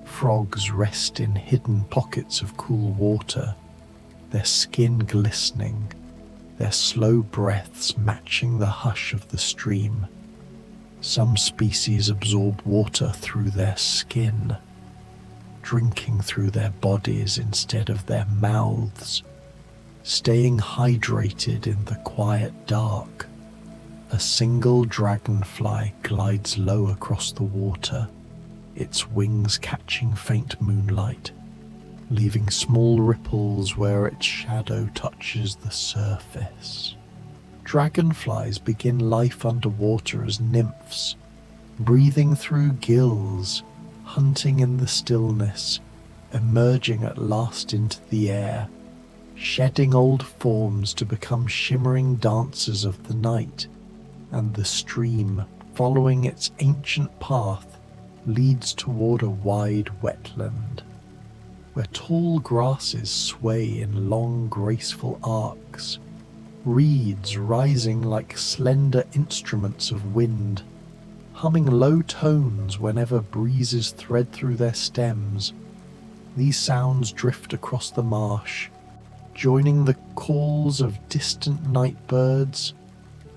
frogs rest in hidden pockets of cool water, their skin glistening, their slow breaths matching the hush of the stream. Some species absorb water through their skin, drinking through their bodies instead of their mouths, staying hydrated in the quiet dark. A single dragonfly glides low across the water, its wings catching faint moonlight, leaving small ripples where its shadow touches the surface. Dragonflies begin life underwater as nymphs, breathing through gills, hunting in the stillness, emerging at last into the air, shedding old forms to become shimmering dancers of the night, and the stream, following its ancient path, leads toward a wide wetland, where tall grasses sway in long, graceful arcs, reeds rising like slender instruments of wind, humming low tones whenever breezes thread through their stems. These sounds drift across the marsh, joining the calls of distant night birds,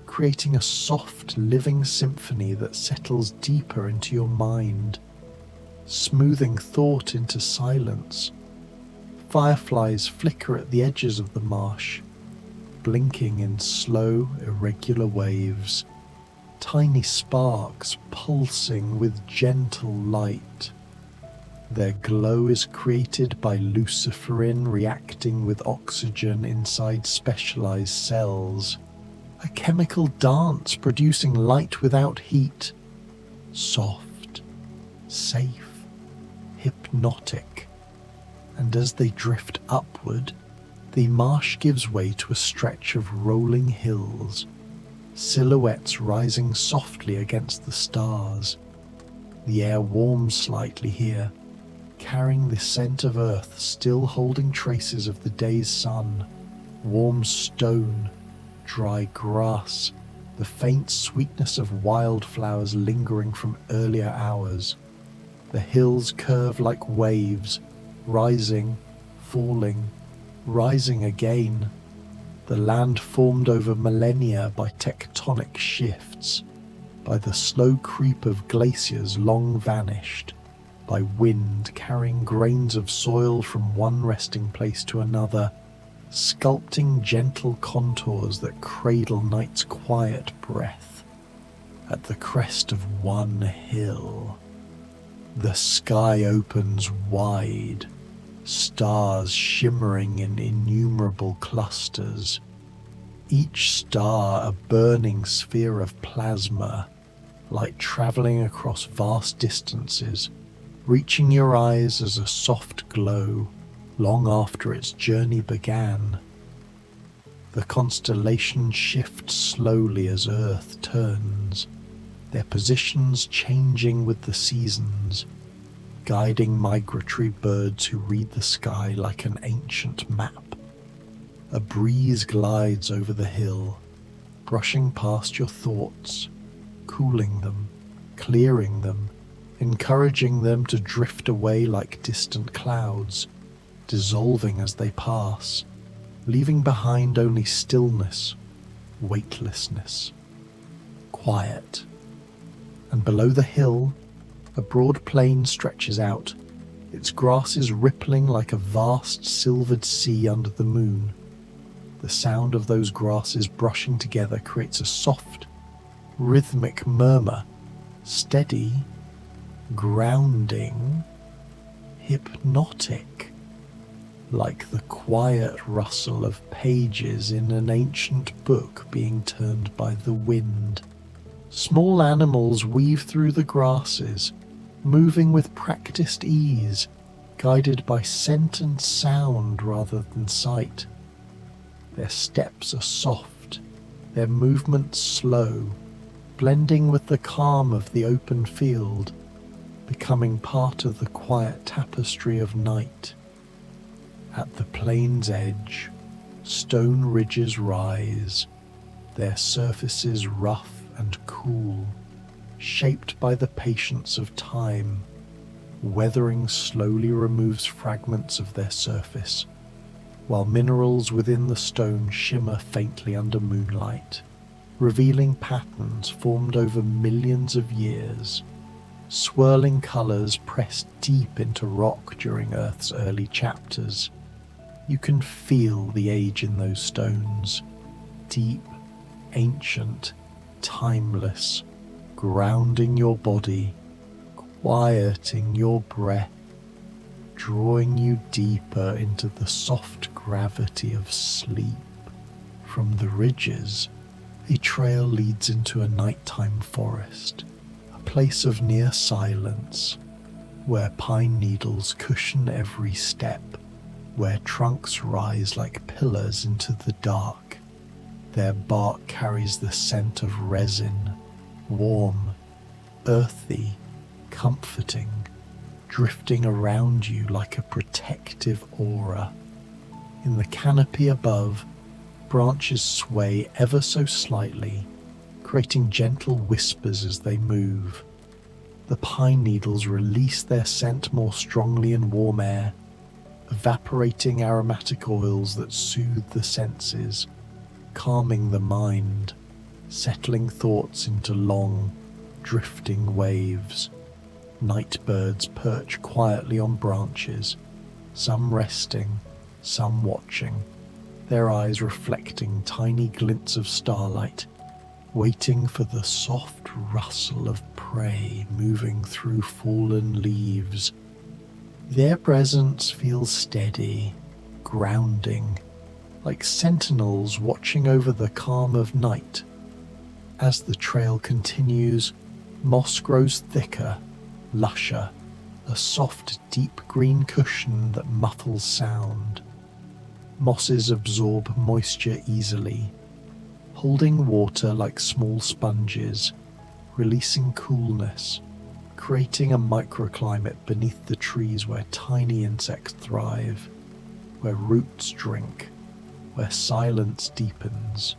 creating a soft, living symphony that settles deeper into your mind, smoothing thought into silence. Fireflies flicker at the edges of the marsh, blinking in slow, irregular waves, tiny sparks pulsing with gentle light. Their glow is created by luciferin reacting with oxygen inside specialized cells, a chemical dance producing light without heat, soft, safe, hypnotic. And as they drift upward, the marsh gives way to a stretch of rolling hills, silhouettes rising softly against the stars. The air warms slightly here, carrying the scent of earth still holding traces of the day's sun, warm stone, dry grass, the faint sweetness of wildflowers lingering from earlier hours. The hills curve like waves, rising, falling, rising again. The land formed over millennia by tectonic shifts, by the slow creep of glaciers long vanished, by wind carrying grains of soil from one resting place to another, sculpting gentle contours that cradle night's quiet breath. At the crest of one hill, the sky opens wide, stars shimmering in innumerable clusters, each star a burning sphere of plasma, light traveling across vast distances, reaching your eyes as a soft glow long after its journey began. The constellations shift slowly as Earth turns, their positions changing with the seasons, guiding migratory birds who read the sky like an ancient map. A breeze glides over the hill, brushing past your thoughts, cooling them, clearing them, encouraging them to drift away like distant clouds, dissolving as they pass, leaving behind only stillness, weightlessness, quiet. And below the hill, a broad plain stretches out, its grasses rippling like a vast silvered sea under the moon. The sound of those grasses brushing together creates a soft, rhythmic murmur, steady, grounding, hypnotic, like the quiet rustle of pages in an ancient book being turned by the wind. Small animals weave through the grasses, moving with practiced ease, guided by scent and sound rather than sight. Their steps are soft, their movements slow, blending with the calm of the open field, becoming part of the quiet tapestry of night. At the plain's edge, stone ridges rise, their surfaces rough and cool, shaped by the patience of time. Weathering slowly removes fragments of their surface, while minerals within the stone shimmer faintly under moonlight, revealing patterns formed over millions of years. Swirling colours pressed deep into rock during Earth's early chapters. You can feel the age in those stones, deep, ancient, timeless, grounding your body, quieting your breath, drawing you deeper into the soft gravity of sleep. From the ridges, a trail leads into a nighttime forest, a place of near silence, where pine needles cushion every step, where trunks rise like pillars into the dark. Their bark carries the scent of resin, warm, earthy, comforting, drifting around you like a protective aura. In the canopy above, branches sway ever so slightly, creating gentle whispers as they move. The pine needles release their scent more strongly in warm air, evaporating aromatic oils that soothe the senses, calming the mind, settling thoughts into long, drifting waves. Night birds perch quietly on branches, some resting, some watching, their eyes reflecting tiny glints of starlight, waiting for the soft rustle of prey moving through fallen leaves. Their presence feels steady, grounding, like sentinels watching over the calm of night. As the trail continues, moss grows thicker, lusher, a soft, deep green cushion that muffles sound. Mosses absorb moisture easily, holding water like small sponges, releasing coolness, creating a microclimate beneath the trees where tiny insects thrive, where roots drink, where silence deepens.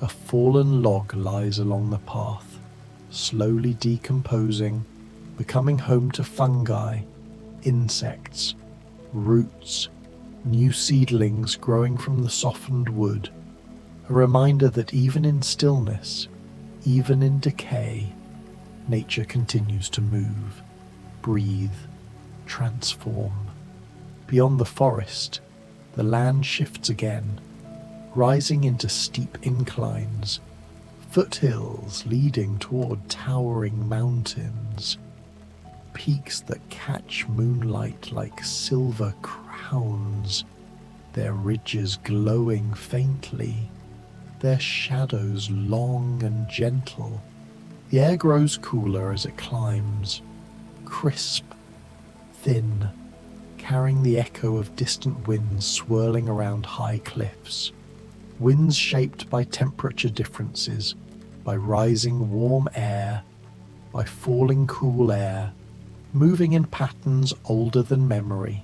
A fallen log lies along the path, slowly decomposing, becoming home to fungi, insects, roots, new seedlings growing from the softened wood. A reminder that even in stillness, even in decay, nature continues to move, breathe, transform. Beyond the forest, the land shifts again, rising into steep inclines, foothills leading toward towering mountains, peaks that catch moonlight like silver crowns, their ridges glowing faintly, their shadows long and gentle. The air grows cooler as it climbs, crisp, thin, carrying the echo of distant winds swirling around high cliffs. Winds shaped by temperature differences, by rising warm air, by falling cool air, moving in patterns older than memory,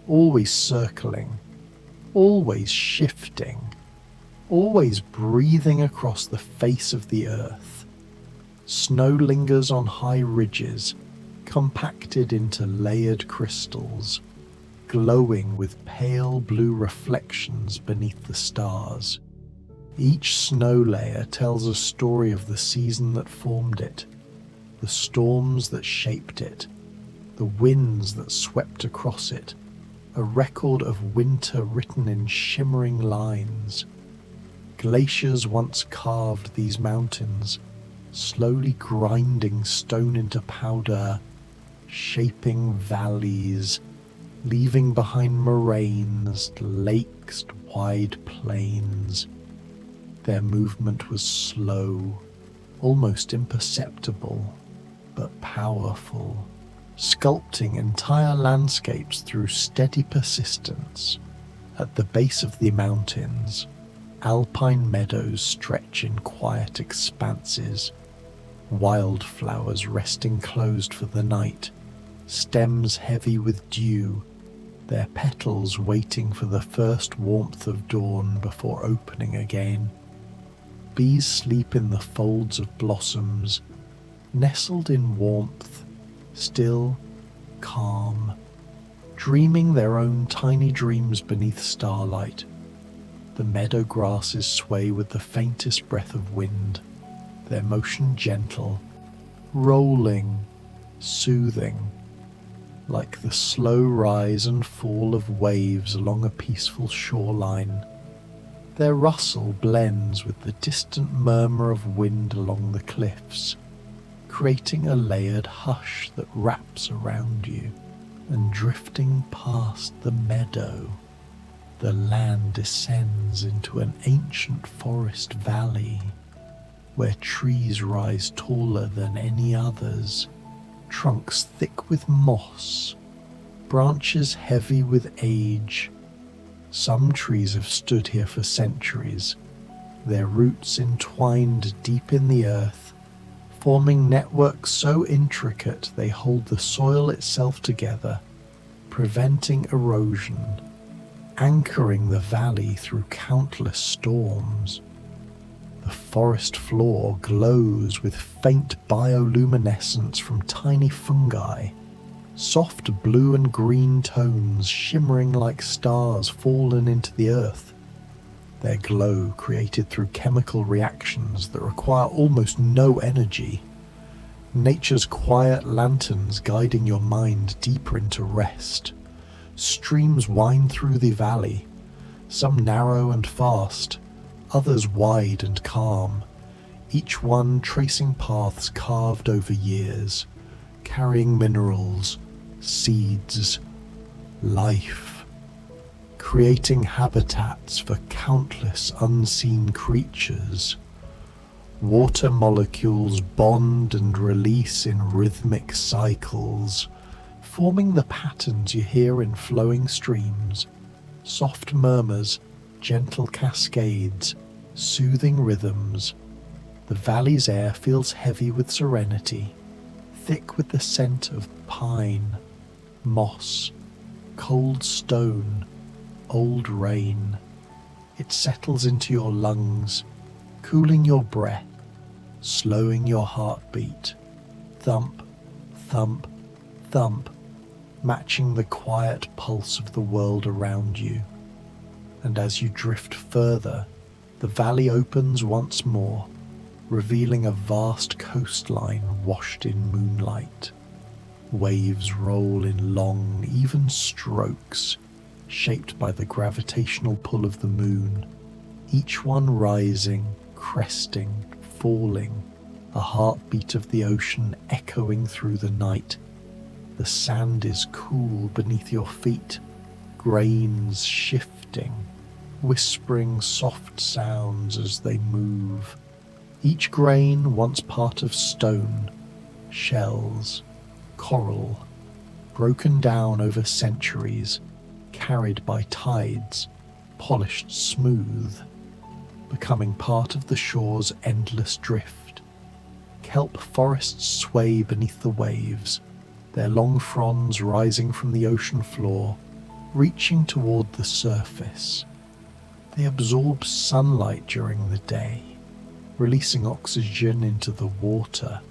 always circling, always shifting, always breathing across the face of the earth. Snow lingers on high ridges, compacted into layered crystals, glowing with pale blue reflections beneath the stars. Each snow layer tells a story of the season that formed it, the storms that shaped it, the winds that swept across it, a record of winter written in shimmering lines. Glaciers once carved these mountains, slowly grinding stone into powder, shaping valleys, leaving behind moraines, lakes, wide plains. Their movement was slow, almost imperceptible, but powerful, sculpting entire landscapes through steady persistence. At the base of the mountains, alpine meadows stretch in quiet expanses, wildflowers resting closed for the night, stems heavy with dew, their petals waiting for the first warmth of dawn before opening again. bees sleep in the folds of blossoms, nestled in warmth, still, calm, dreaming their own tiny dreams beneath starlight. The meadow grasses sway with the faintest breath of wind, their motion gentle, rolling, soothing, like the slow rise and fall of waves along a peaceful shoreline. Their rustle blends with the distant murmur of wind along the cliffs, creating a layered hush that wraps around you. And drifting past the meadow, the land descends into an ancient forest valley where trees rise taller than any others, trunks thick with moss, branches heavy with age. Some trees have stood here for centuries, their roots entwined deep in the earth, forming networks so intricate they hold the soil itself together, preventing erosion, anchoring the valley through countless storms. The forest floor glows with faint bioluminescence from tiny fungi, soft blue and green tones shimmering like stars fallen into the earth, their glow created through chemical reactions that require almost no energy. Nature's quiet lanterns guiding your mind deeper into rest. Streams wind through the valley, some narrow and fast, others wide and calm, each one tracing paths carved over years, carrying minerals, seeds, life, creating habitats for countless unseen creatures. Water molecules bond and release in rhythmic cycles, forming the patterns you hear in flowing streams, soft murmurs, gentle cascades, soothing rhythms. The valley's air feels heavy with serenity, thick with the scent of pine, moss, cold stone, old rain. It settles into your lungs, cooling your breath, slowing your heartbeat. Thump, thump, thump, matching the quiet pulse of the world around you. And as you drift further, the valley opens once more, revealing a vast coastline washed in moonlight. Waves roll in long, even strokes, shaped by the gravitational pull of the moon, each one rising, cresting, falling, a heartbeat of the ocean echoing through the night. The sand is cool beneath your feet, grains shifting, whispering soft sounds as they move. Each grain once part of stone, shells, coral, broken down over centuries, carried by tides, polished smooth, becoming part of the shore's endless drift. Kelp forests sway beneath the waves, their long fronds rising from the ocean floor, reaching toward the surface. They absorb sunlight during the day, releasing oxygen into the water,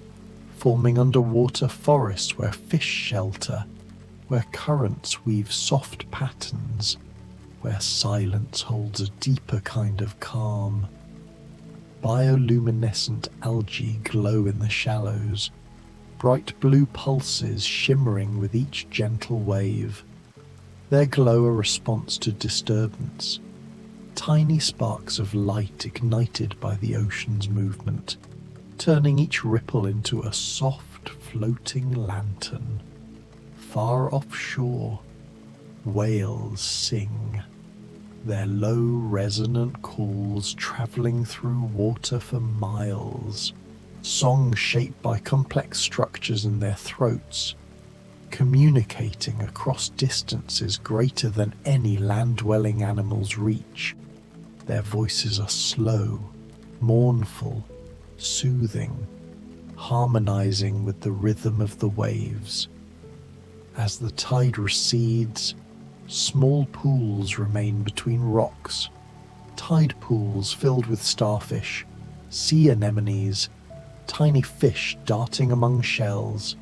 forming underwater forests where fish shelter, where currents weave soft patterns, where silence holds a deeper kind of calm. Bioluminescent algae glow in the shallows, bright blue pulses shimmering with each gentle wave. Their glow a response to disturbance, tiny sparks of light ignited by the ocean's movement, turning each ripple into a soft floating lantern. Far offshore, whales sing, their low resonant calls travelling through water for miles, songs shaped by complex structures in their throats, communicating across distances greater than any land-dwelling animal's reach. Their voices are slow, mournful, soothing, harmonizing with the rhythm of the waves. As the tide recedes, small pools remain between rocks, tide pools filled with starfish, sea anemones, tiny fish darting among shells.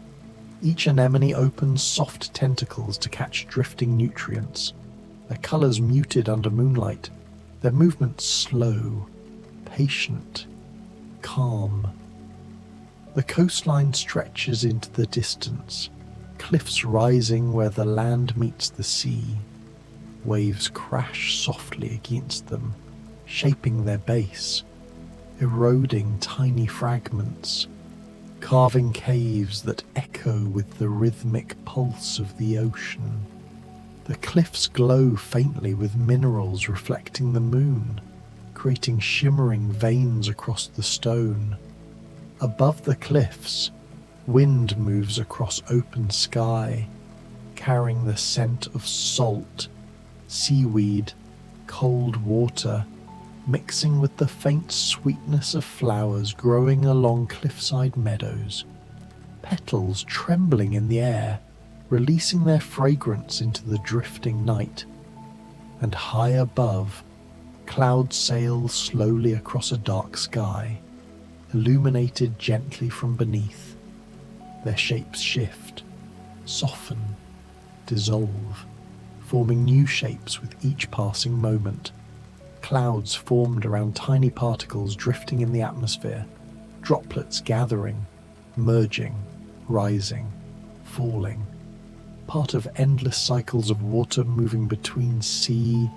Each anemone opens soft tentacles to catch drifting nutrients, their colours muted under moonlight, their movements slow, patient, calm. The coastline stretches into the distance, cliffs rising where the land meets the sea. Waves crash softly against them, shaping their base, eroding tiny fragments, carving caves that echo with the rhythmic pulse of the ocean. The cliffs glow faintly with minerals reflecting the moon, creating shimmering veins across the stone. Above the cliffs, wind moves across open sky, carrying the scent of salt, seaweed, cold water, mixing with the faint sweetness of flowers growing along cliffside meadows, petals trembling in the air, releasing their fragrance into the drifting night. And high above, clouds sail slowly across a dark sky, illuminated gently from beneath. Their shapes shift, soften, dissolve, forming new shapes with each passing moment. Clouds formed around tiny particles drifting in the atmosphere, droplets gathering, merging, rising, falling, part of endless cycles of water moving between sea,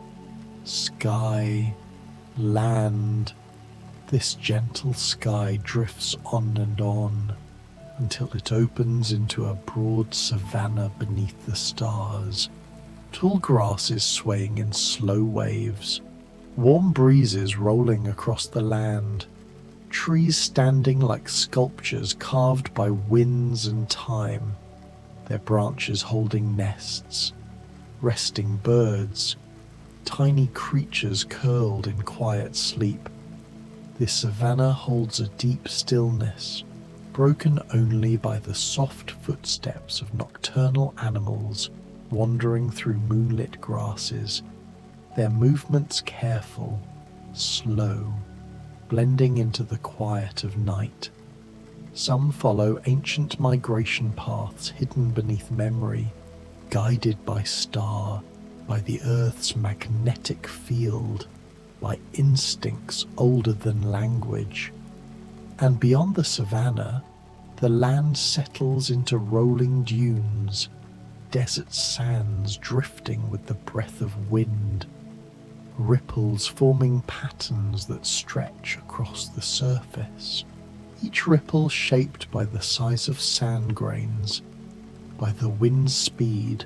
sky, land. This gentle sky drifts on and on until it opens into a broad savanna beneath the stars. Tall grasses swaying in slow waves, warm breezes rolling across the land, trees standing like sculptures carved by winds and time, their branches holding nests, resting birds, tiny creatures curled in quiet sleep. This savanna holds a deep stillness, broken only by the soft footsteps of nocturnal animals wandering through moonlit grasses, their movements careful, slow, blending into the quiet of night. Some follow ancient migration paths hidden beneath memory, guided by star, by the Earth's magnetic field, by instincts older than language. And beyond the savanna, the land settles into rolling dunes, desert sands drifting with the breath of wind, ripples forming patterns that stretch across the surface, each ripple shaped by the size of sand grains, by the wind's speed,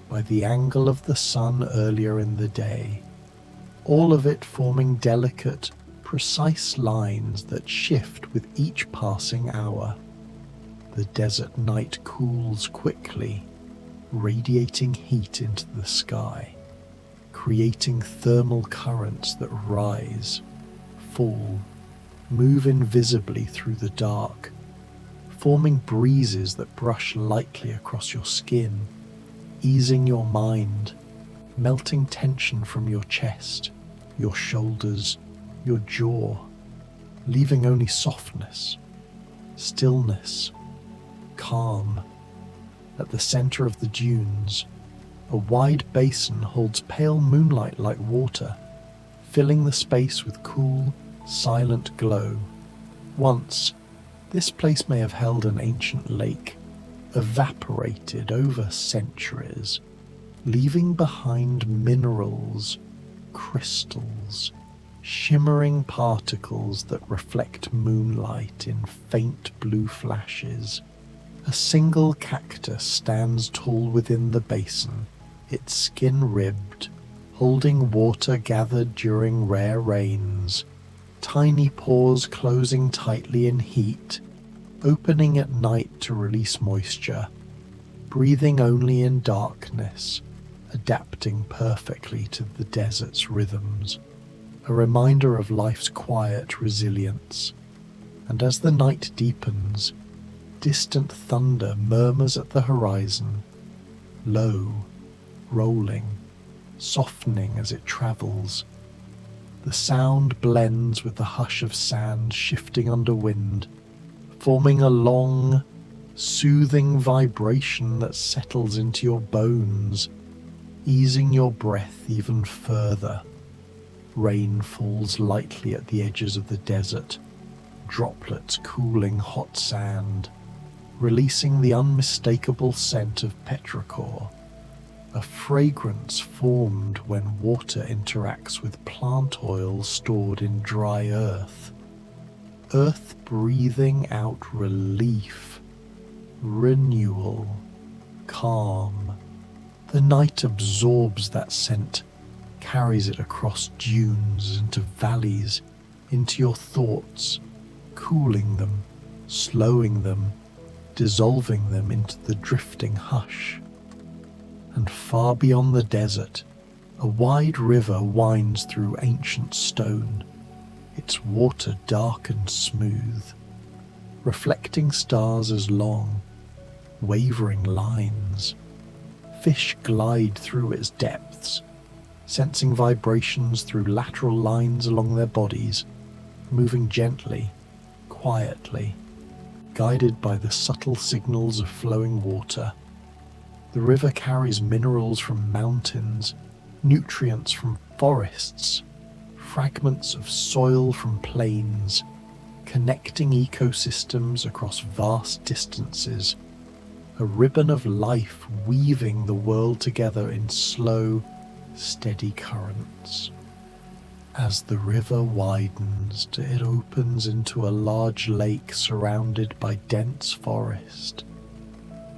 by the angle of the sun earlier in the day, all of it forming delicate, precise lines that shift with each passing hour. The desert night cools quickly, radiating heat into the sky, creating thermal currents that rise, fall, move invisibly through the dark, forming breezes that brush lightly across your skin, easing your mind, melting tension from your chest, your shoulders, your jaw, leaving only softness, stillness, calm. At the center of the dunes, a wide basin holds pale moonlight like water, filling the space with cool, silent glow. Once, this place may have held an ancient lake, evaporated over centuries, leaving behind minerals, crystals, shimmering particles that reflect moonlight in faint blue flashes. A single cactus stands tall within the basin, its skin ribbed, holding water gathered during rare rains, tiny pores closing tightly in heat, opening at night to release moisture, breathing only in darkness, adapting perfectly to the desert's rhythms, a reminder of life's quiet resilience. And as the night deepens, distant thunder murmurs at the horizon, low, rolling, softening as it travels. The sound blends with the hush of sand shifting under wind, forming a long, soothing vibration that settles into your bones, easing your breath even further. Rain falls lightly at the edges of the desert, droplets cooling hot sand, releasing the unmistakable scent of petrichor, a fragrance formed when water interacts with plant oil stored in dry earth. Earth breathing out relief, renewal, calm. The night absorbs that scent, carries it across dunes, into valleys, into your thoughts, cooling them, slowing them, dissolving them into the drifting hush. And far beyond the desert, a wide river winds through ancient stone, its water dark and smooth, reflecting stars as long, wavering lines. Fish glide through its depths, sensing vibrations through lateral lines along their bodies, moving gently, quietly, guided by the subtle signals of flowing water. The river carries minerals from mountains, nutrients from forests, fragments of soil from plains, connecting ecosystems across vast distances, a ribbon of life weaving the world together in slow, steady currents. As the river widens, it opens into a large lake surrounded by dense forest.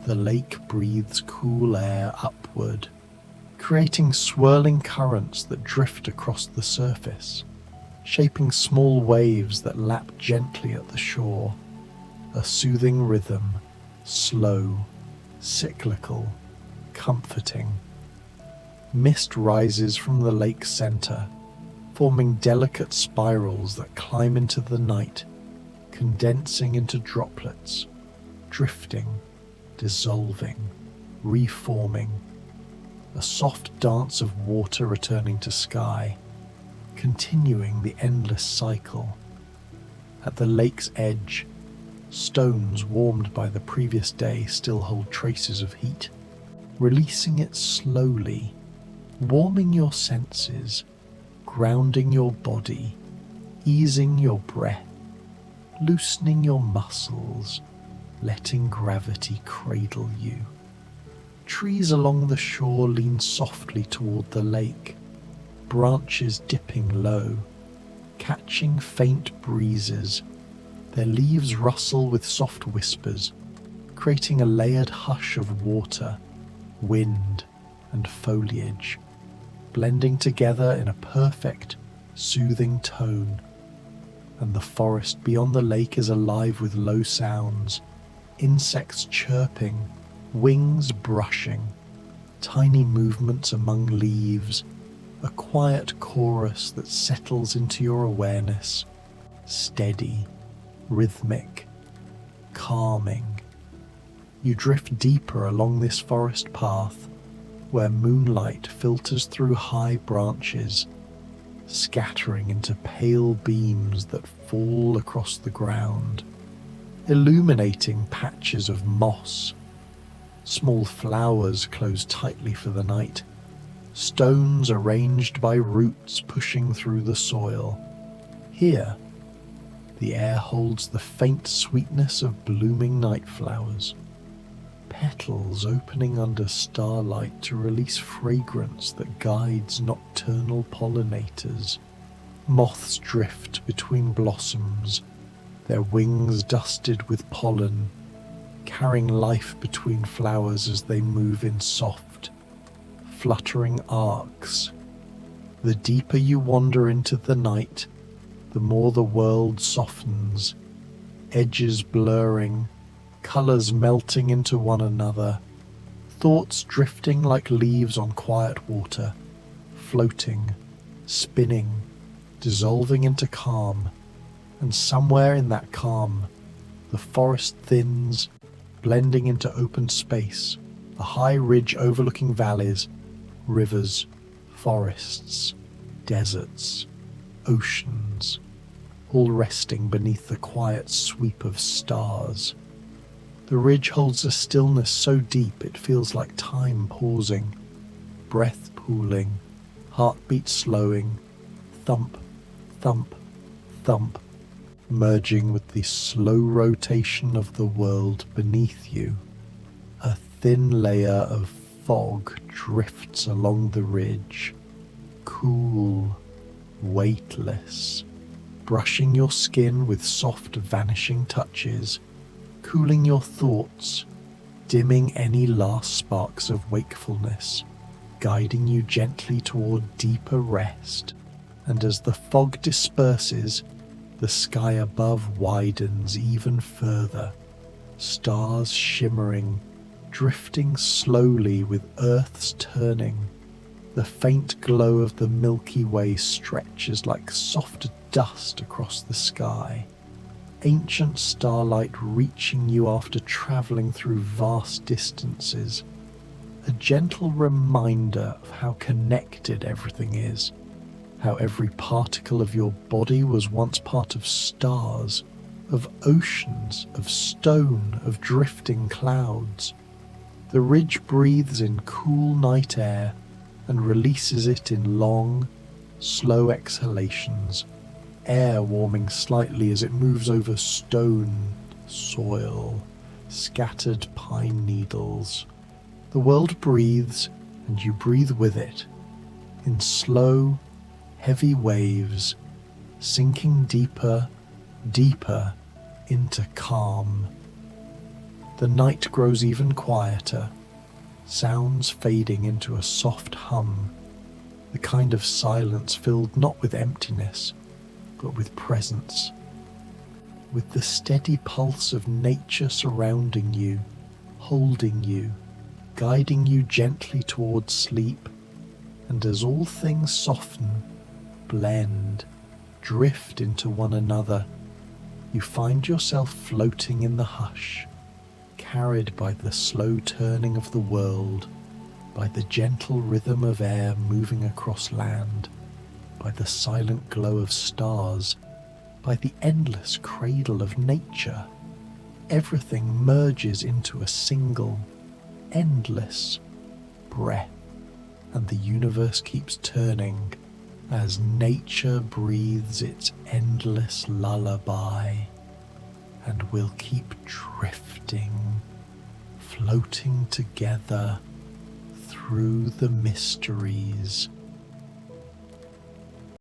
The lake breathes cool air upward, creating swirling currents that drift across the surface, shaping small waves that lap gently at the shore, a soothing rhythm, slow, cyclical, comforting. Mist rises from the lake's center, forming delicate spirals that climb into the night, condensing into droplets, drifting, dissolving, reforming, a soft dance of water returning to sky, continuing the endless cycle. At the lake's edge, stones warmed by the previous day still hold traces of heat, releasing it slowly, warming your senses, grounding your body, easing your breath, loosening your muscles, letting gravity cradle you. Trees along the shore lean softly toward the lake, branches dipping low, catching faint breezes. Their leaves rustle with soft whispers, creating a layered hush of water, wind, and foliage, blending together in a perfect, soothing tone. And the forest beyond the lake is alive with low sounds, insects chirping, wings brushing, tiny movements among leaves, a quiet chorus that settles into your awareness, steady, rhythmic, calming. You drift deeper along this forest path, where moonlight filters through high branches, scattering into pale beams that fall across the ground, illuminating patches of moss. Small flowers close tightly for the night, stones arranged by roots pushing through the soil. Here, the air holds the faint sweetness of blooming night flowers, petals opening under starlight to release fragrance that guides nocturnal pollinators. Moths drift between blossoms, their wings dusted with pollen, carrying life between flowers as they move in soft, fluttering arcs. The deeper you wander into the night, the more the world softens, edges blurring, colors melting into one another, thoughts drifting like leaves on quiet water, floating, spinning, dissolving into calm. And somewhere in that calm, the forest thins, blending into open space, a high ridge overlooking valleys, rivers, forests, deserts. oceans, all resting beneath the quiet sweep of stars. The ridge holds a stillness so deep it feels like time pausing, breath pooling, heartbeat slowing, thump, thump, thump, merging with the slow rotation of the world beneath you. A thin layer of fog drifts along the ridge, cool, weightless, brushing your skin with soft vanishing touches, cooling your thoughts, dimming any last sparks of wakefulness, guiding you gently toward deeper rest. And as the fog disperses, the sky above widens even further, stars shimmering, drifting slowly with Earth's turning. The faint glow of the Milky Way stretches like soft dust across the sky, ancient starlight reaching you after travelling through vast distances, a gentle reminder of how connected everything is, how every particle of your body was once part of stars, of oceans, of stone, of drifting clouds. The ridge breathes in cool night air and releases it in long, slow exhalations, air warming slightly as it moves over stone, soil, scattered pine needles. The world breathes, and you breathe with it, in slow, heavy waves, sinking deeper, deeper into calm. The night grows even quieter, sounds fading into a soft hum, the kind of silence filled not with emptiness, but with presence, with the steady pulse of nature surrounding you, holding you, guiding you gently towards sleep. And as all things soften, blend, drift into one another, you find yourself floating in the hush, carried by the slow turning of the world, by the gentle rhythm of air moving across land, by the silent glow of stars, by the endless cradle of nature. Everything merges into a single, endless breath, and the universe keeps turning as nature breathes its endless lullaby, and we'll keep drifting, floating together through the mysteries